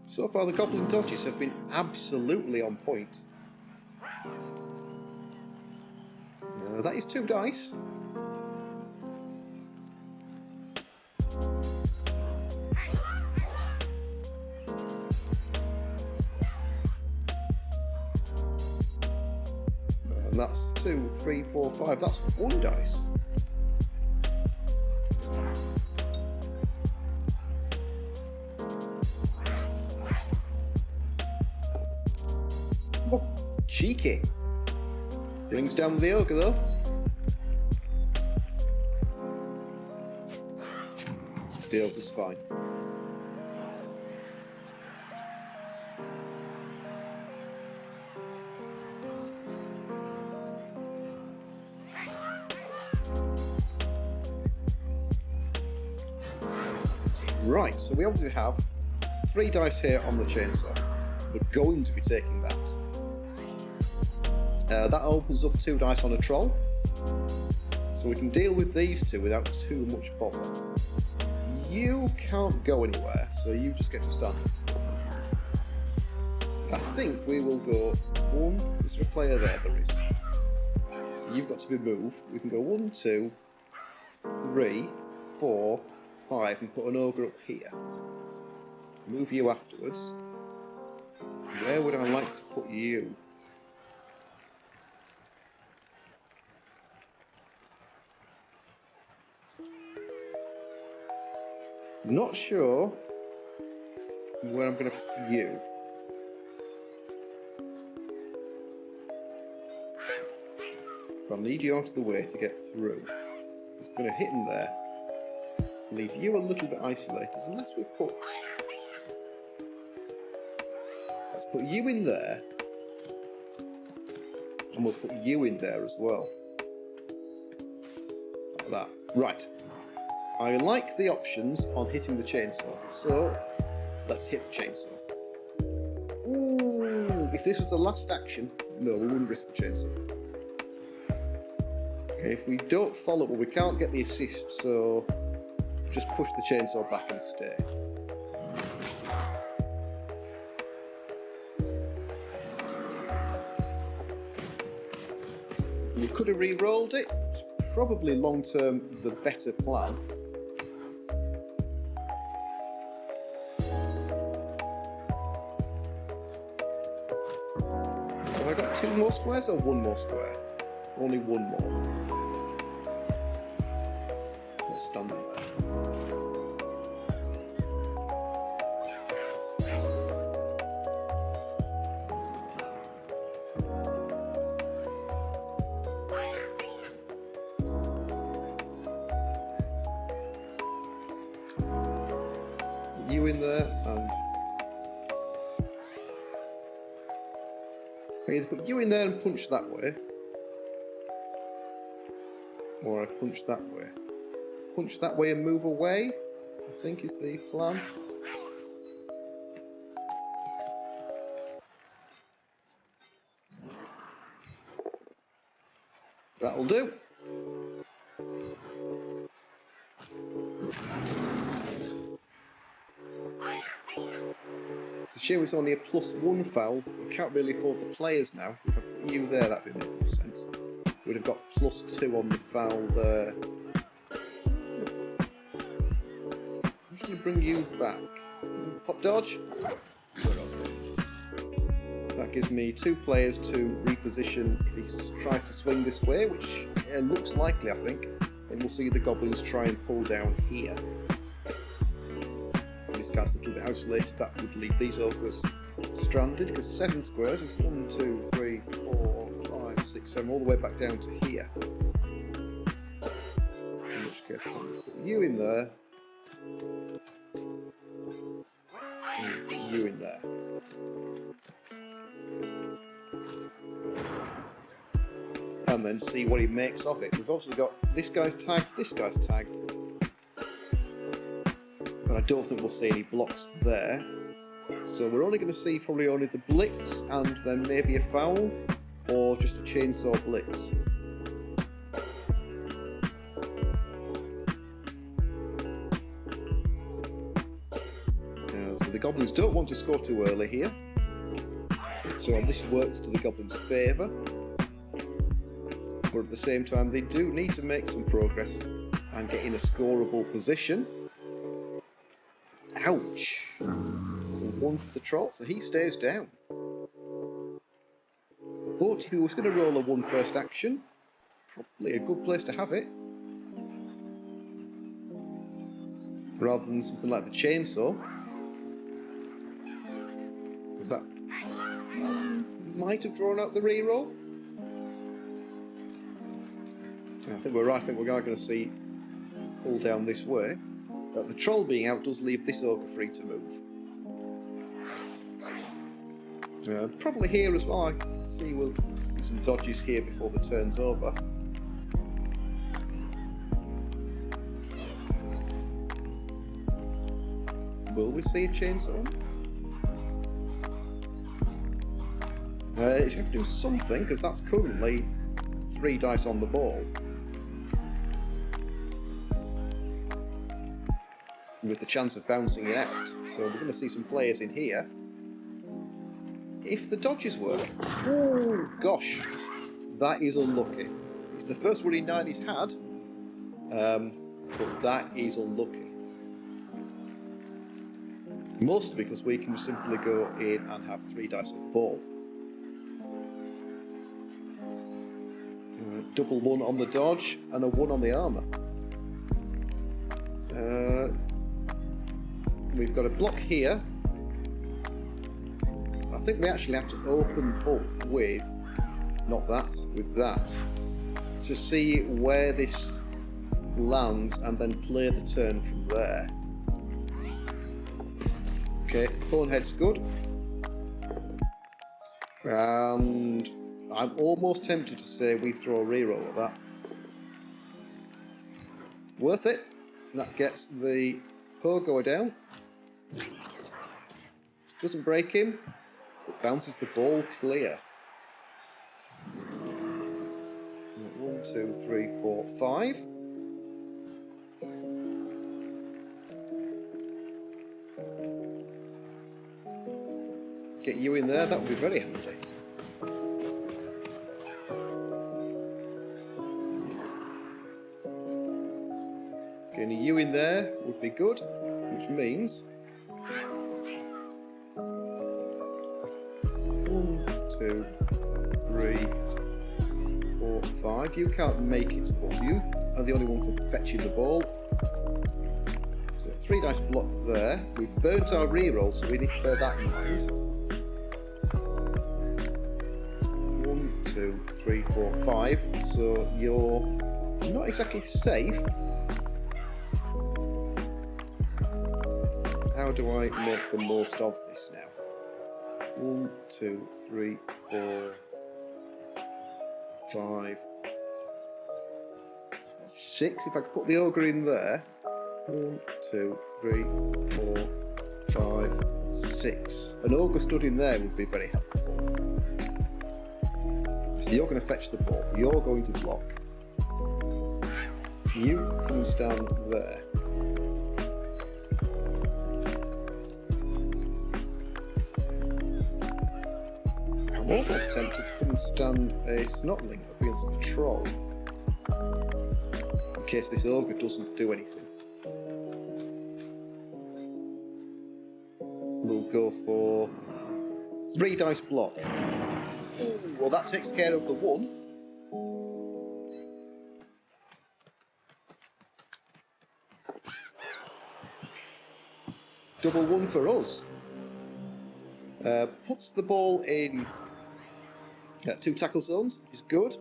So far, the Goblin dodges have been absolutely on point. That is 2 dice. And that's 2, 3, 4, 5. That's 1 dice. Oh, cheeky. Brings down the ogre though. The ogre's fine. Right, so we obviously have 3 dice here on the chainsaw. We're going to be taking that. That opens up 2 dice on a troll, so we can deal with these 2 without too much bother. You can't go anywhere, so you just get to stand. I think we will go 1. Is there a player there? There is. So you've got to be moved. We can go 1, 2, 3, 4, 5, and put an ogre up here. Move you afterwards. Where would I like to put you? Not sure where I'm going to put you. But I'll need you out of the way to get through. It's going to hit in there. Leave you a little bit isolated, unless we put... Let's put you in there. And we'll put you in there as well. Like that. Right. I like the options on hitting the chainsaw, so let's hit the chainsaw. Ooh, if this was the last action, no, we wouldn't risk the chainsaw. Okay, if we don't follow, well, we can't get the assist, so just push the chainsaw back and stay. We could have re-rolled it. It's probably long-term the better plan. 2 more squares or 1 more square? Only 1 more. Let's stand there. You in there, and I either put you in there and punch that way, or I punch that way. Punch that way and move away, I think is the plan. That'll do. It's a shame it's only a +1 foul. We can't really afford the players now. If I put you there, that'd make more sense. We'd have got +2 on the foul there. I'm just going to bring you back. Pop dodge. That gives me 2 players to reposition if he tries to swing this way, which looks likely, I think. Then we'll see the Goblins try and pull down here. This guy's a little bit isolated. That would leave these Ogres stranded, because 7 squares is 1, 2, 3, 4, 5, 6, 7, all the way back down to here. In which case, I'm going to put you in there. And put you in there. And then see what he makes of it. We've obviously got this guy's tagged, this guy's tagged. But I don't think we'll see any blocks there. So we're only going to see probably only the blitz and then maybe a foul, or just a chainsaw blitz. So the Goblins don't want to score too early here. So this works to the Goblins' favour. But at the same time, they do need to make some progress and get in a scoreable position. Ouch! So 1 for the troll, so he stays down. But if he was going to roll a 1 first action, probably a good place to have it. Rather than something like the chainsaw. Because that might have drawn out the reroll. I think we're right. I think we are going to see pull down this way. The troll being out does leave this ogre free to move. Probably here as well. I can see we'll see some dodges here before the turn's over. Will we see a chainsaw? It's going to do something, because that's currently 3 dice on the ball. With the chance of bouncing it out. So we're going to see some players in here. If the dodges work. Oh gosh, that is unlucky. It's the first running 9 he's had, but that is unlucky. Mostly because we can simply go in and have 3 dice on the ball. Double 1 on the dodge and a 1 on the armour. We've got a block here. I think we actually have to open up with, not that, with that, to see where this lands and then play the turn from there. Okay, Bonehead's good. And I'm almost tempted to say we throw a reroll at that. Worth it. That gets the Pogo down. Doesn't break him. It bounces the ball clear. 1, 2, 3, 4, 5. Get you in there, that would be very handy. Getting you in there would be good, which means 1, 2, 3, 4, 5. You can't make it to the ball, so you are the only one for fetching the ball. So 3 dice block there. We've burnt our reroll, so we need to bear that in mind. 1, 2, 3, 4, 5. So you're not exactly safe. How do I make the most of this now? 1, 2, 3, 4, 5, 6. If I could put the ogre in there. 1, 2, 3, 4, 5, 6. An ogre stood in there would be very helpful. So you're going to fetch the ball. You're going to block. You can stand there. I'm almost tempted to come and stand a snotling up against the troll, in case this ogre doesn't do anything. We'll go for 3 dice block. Ooh, well, that takes care of the 1. Double 1 for us. Puts the ball in 2 tackle zones, which is good.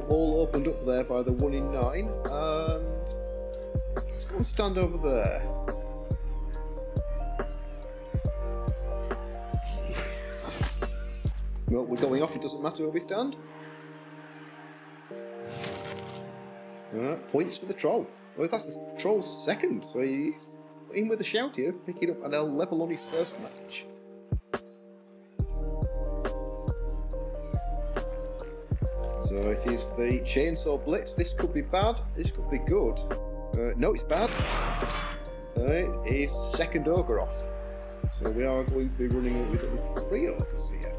All opened up there by the 1 in 9, and let's go and stand over there. Well, we're going off, it doesn't matter where we stand. Points for the troll. Well, that's the troll's second, so he's in with a shout here, picking up an L level on his first match. So it is the chainsaw blitz. This could be bad, this could be good. No, it's bad. It is second ogre off. So we are going to be running it with 3 ogres here.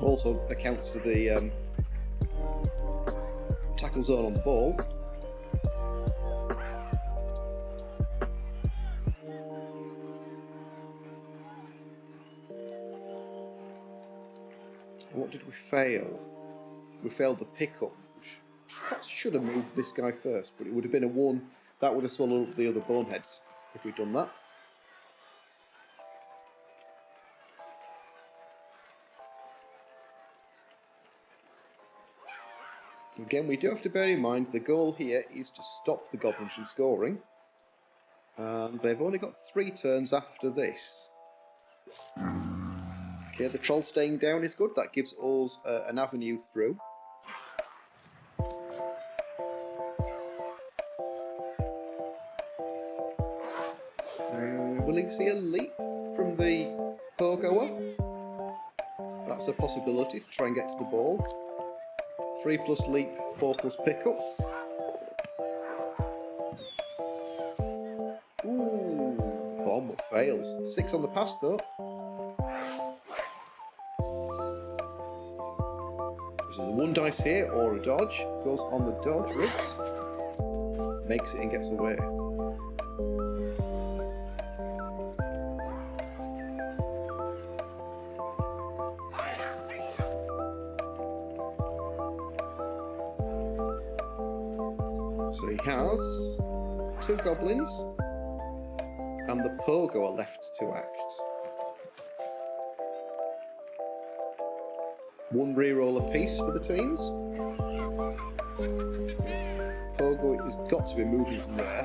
Also accounts for the tackle zone on the ball. What did we fail? We failed the pickup. Perhaps should have moved this guy first, but it would have been a 1. That would have swallowed up the other boneheads if we'd done that. Again, we do have to bear in mind the goal here is to stop the goblins from scoring. And they've only got 3 turns after this. Okay, the troll staying down is good. That gives us an avenue through. Will you see a leap from the pogoer? That's a possibility to try and get to the ball. 3 plus leap, 4 plus pickup. Ooh, the bomb fails. 6 on the pass though. There's 1 dice here, or a dodge. Goes on the dodge, rips. Makes it and gets away. So he has 2 goblins, and the pogo are left to act. 1 reroll apiece for the teams. Pogo has got to be moving from there.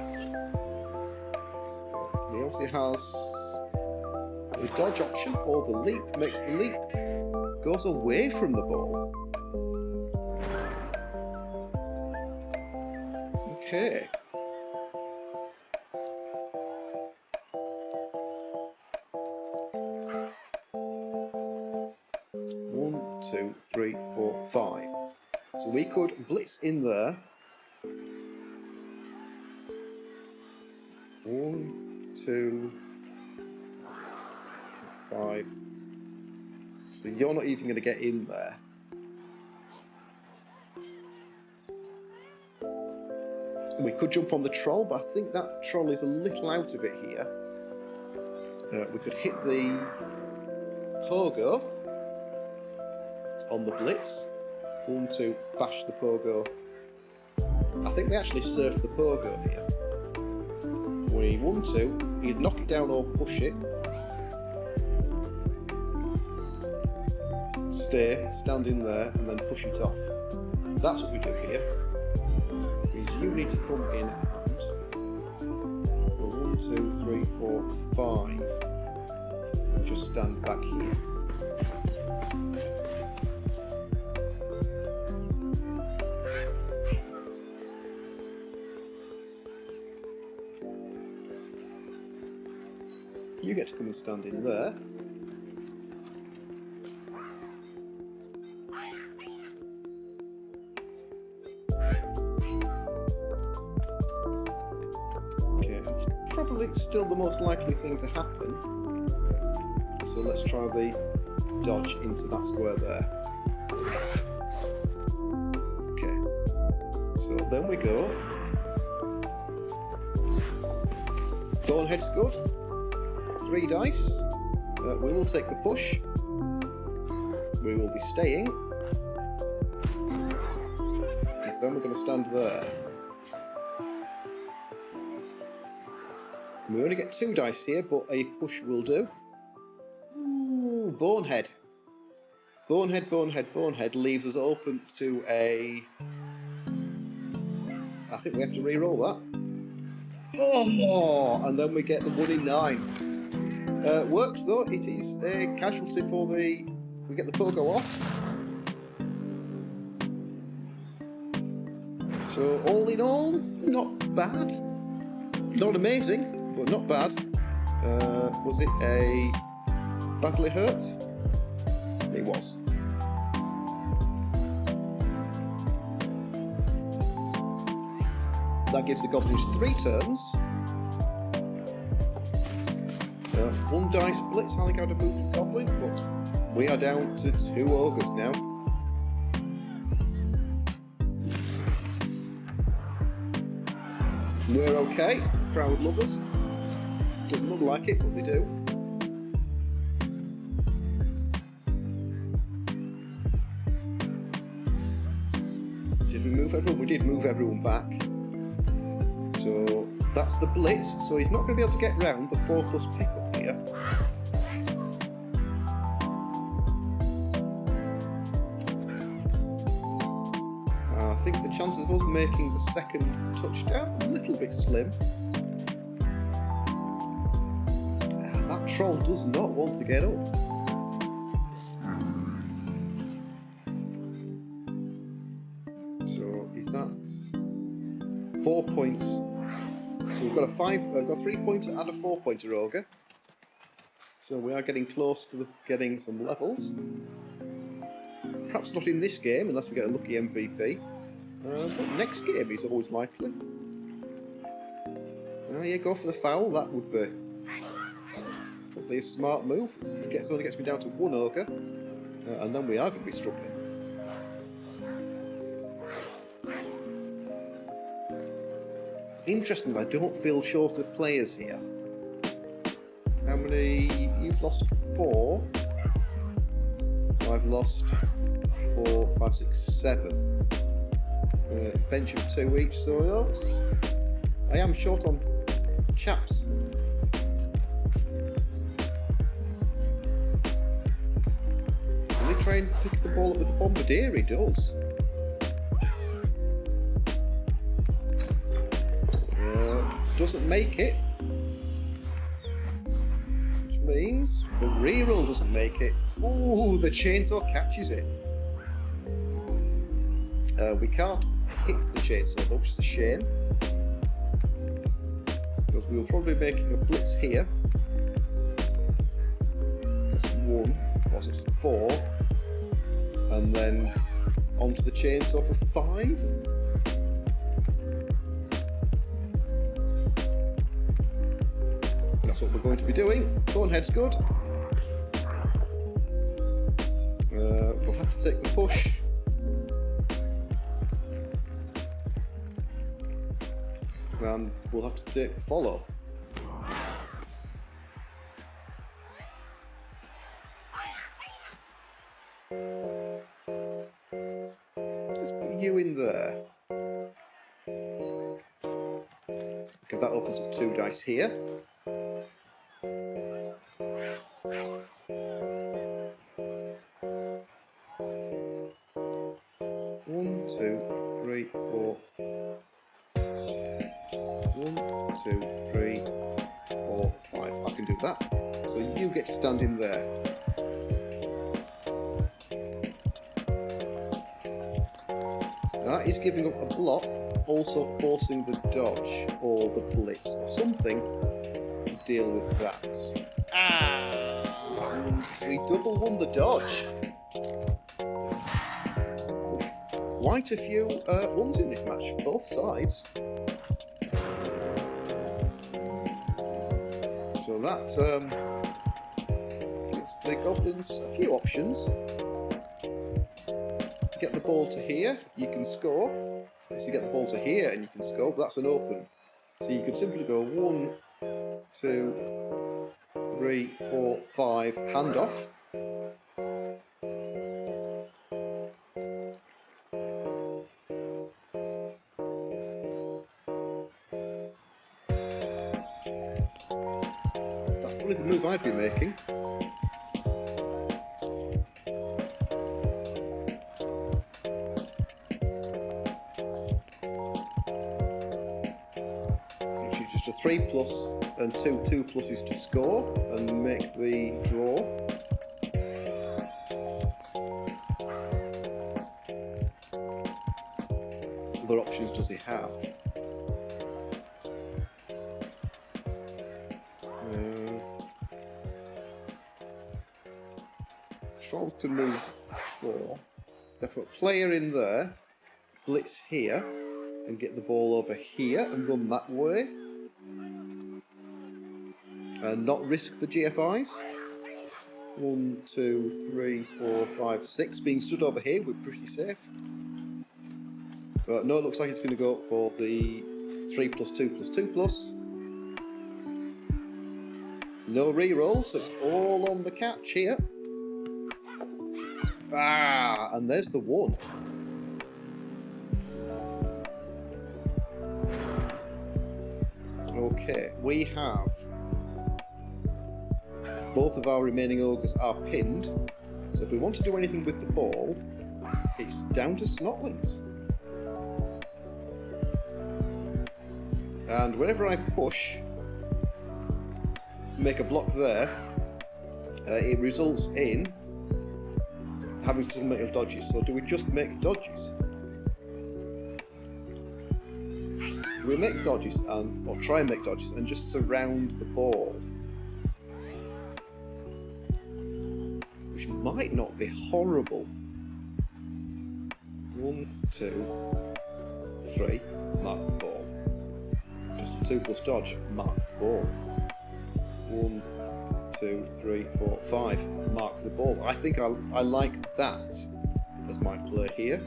He obviously has the dodge option, or the leap. Makes the leap. Goes away from the ball. Okay. 2, 3, 4, 5. So we could blitz in there. 1, 2, 5. So you're not even going to get in there. We could jump on the troll, but I think that troll is a little out of it here. We could hit the pogo on the blitz. 1, 2, bash the pogo. I think we actually surf the pogo here. We 1, 2, either knock it down or push it. Stay, stand in there, and then push it off. That's what we do here. You need to come in and 1, 2, 3, 4, 5, and just stand back here. You get to come and stand in there. Probably still the most likely thing to happen. So let's try the dodge into that square there. Okay. So then we go. Bonehead's good. 3 dice. We will take the push. We will be staying. Because then we're going to stand there. We only get 2 dice here, but a push will do. Ooh, bonehead. Bonehead, bonehead, bonehead leaves us open to a... I think we have to re-roll that. Oh, and then we get the 1 in 9. Works though, it is a casualty for the... We get the pogo off. So all in all, not bad. Not amazing. But not bad. Was it a badly hurt? It was. That gives the Goblins 3 turns. 1 dice blitz, I think I'd have moved a Goblin, but we are down to 2 Ogres now. We're okay, crowd lovers. Doesn't look like it, but they do. Did we move everyone? We did move everyone back. So that's the blitz. So he's not going to be able to get round the 4+ pickup here. I think the chances of us making the second touchdown a little bit slim. That troll does not want to get up. So is that 4 points? So we've got a 3-pointer and a 4-pointer ogre. So we are getting close to getting some levels. Perhaps not in this game unless we get a lucky MVP. But next game is always likely. Yeah, go for the foul. That would be probably a smart move. It only gets me down to 1 ogre, and then we are going to be struggling. Interesting, I don't feel short of players here. How many? You've lost 4. I've lost 4, 5, 6, 7. Bench of 2 each, so I am short on chaps. Can they try and pick the ball up with the bombardier? He does. Doesn't make it. Which means the reroll doesn't make it. Ooh, the chainsaw catches it. We can't hit the chainsaw though, which is a shame. Because we were probably making a blitz here. That's 1, or it's 4. and then onto the chainsaw for 5. That's what we're going to be doing. Bonehead's good. We'll have to take the push. And we'll have to take the follow. Let's put you in there. Because that opens up 2 dice here. 1, 2, 3, 4. 1, 2, 3, 4, 5. I can do that. So you get to stand in there. That is giving up a block, also forcing the dodge or the blitz or something to deal with that. And we double won the dodge. Quite a few ones in this match, both sides. So that gives the Goblins a few options. Get the ball to here, you can score. So you get the ball to here and you can score, but that's an open. So you could simply go 1, 2, 3, 4, 5, handoff. That's probably the move I'd be making. Just a 3+ and 2 pluses to score and make the draw. Other options does he have? Trolls can move 4. Therefore, player in there, blitz here, and get the ball over here and run that way. And not risk the GFIs. 1, 2, 3, 4, 5, 6. Being stood over here, we're pretty safe. But no, it looks like it's going to go for the 3+2+2+. No re-rolls, so it's all on the catch here. And there's the 1. Okay, we have both of our remaining ogres are pinned, so if we want to do anything with the ball, it's down to Snotlings. And whenever I push, make a block there, it results in having to make dodges. So do we just make dodges? Do we make dodges or try and make dodges and just surround the ball? Which might not be horrible. 1, 2, 3, mark the ball. Just a 2+ dodge, mark the ball. 1, 2, 3, 4, 5, mark the ball. I think I like that as my play here.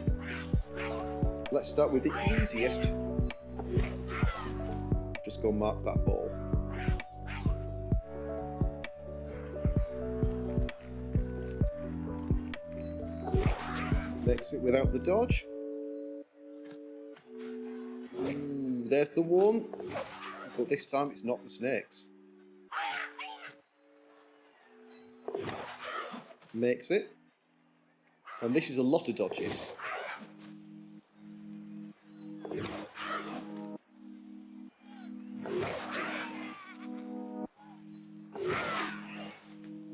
Let's start with the easiest. Just go mark that ball. Makes it without the dodge. There's the 1. But this time it's not the snakes. Makes it. And this is a lot of dodges.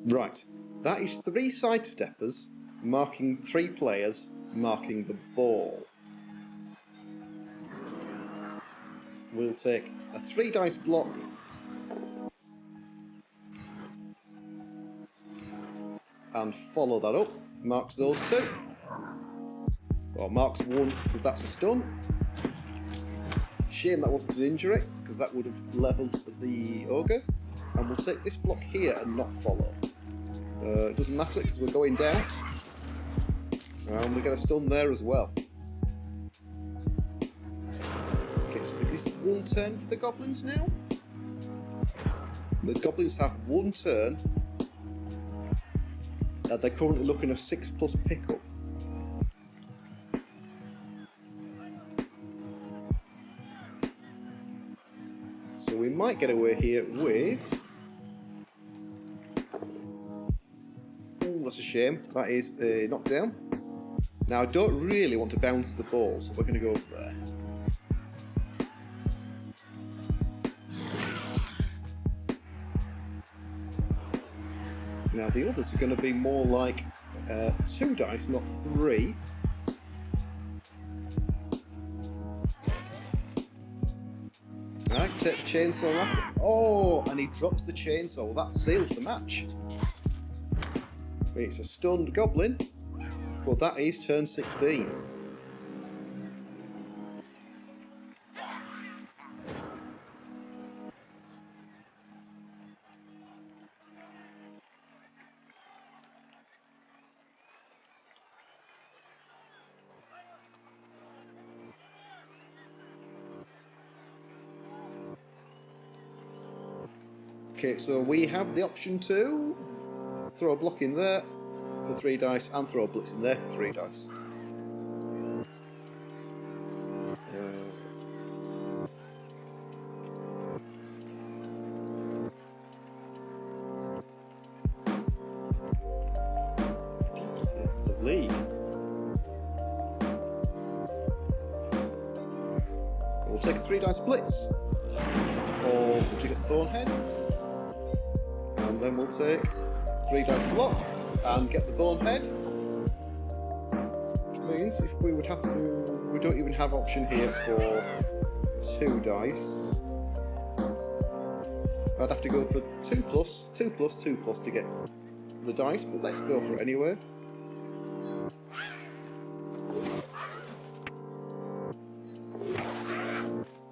Right, that is 3 sidesteppers, marking 3 players, marking the ball. We'll take a 3 dice block and follow that up, marks those 2. Well, Mark's 1 because that's a stun. Shame that wasn't an injury, because that would have levelled the Ogre. And we'll take this block here and not follow. It doesn't matter because we're going down. And we get a stun there as well. Okay, so this is 1 turn for the Goblins now. The Goblins have 1 turn. They're currently looking at 6+ pickup. So we might get away here with... Oh, that's a shame. That is a knockdown. Now I don't really want to bounce the ball, so we're going to go up there. Now the others are going to be more like 2 dice, not 3. Right, take the chainsaw at it. Oh, and he drops the chainsaw. Well, that seals the match. It's a stunned goblin. Well, that is turn 16. Okay, so we have the option to throw a block in there for 3 dice and throw a blitz in there for 3 dice. The lead. We'll take a 3 dice blitz. Or would you get the bonehead? And then we'll take 3 dice block and get the bonehead. Which means if we would have to... We don't even have option here for 2 dice. I'd have to go for 2+, 2+, to get the dice, but let's go for it anyway.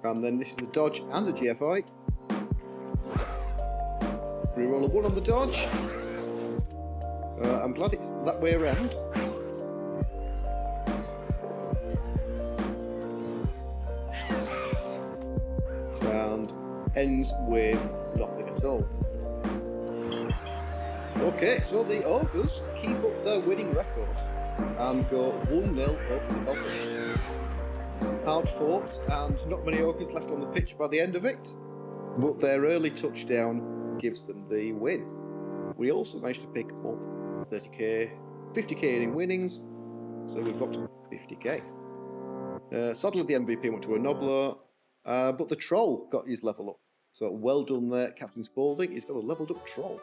And then this is a dodge and a GFI. Reroll a 1 on the dodge. I'm glad it's that way around. And ends with nothing at all. Okay, so the Ogres keep up their winning record and go 1-0 over the Goblins. Hard fought, and not many Ogres left on the pitch by the end of it, but their early touchdown gives them the win. We also managed to pick up 30k, 50k in winnings, so we've got 50k. Sadly, the MVP went to a Nobbler, but the Troll got his level up. So well done there, Captain Spaulding. He's got a leveled up Troll.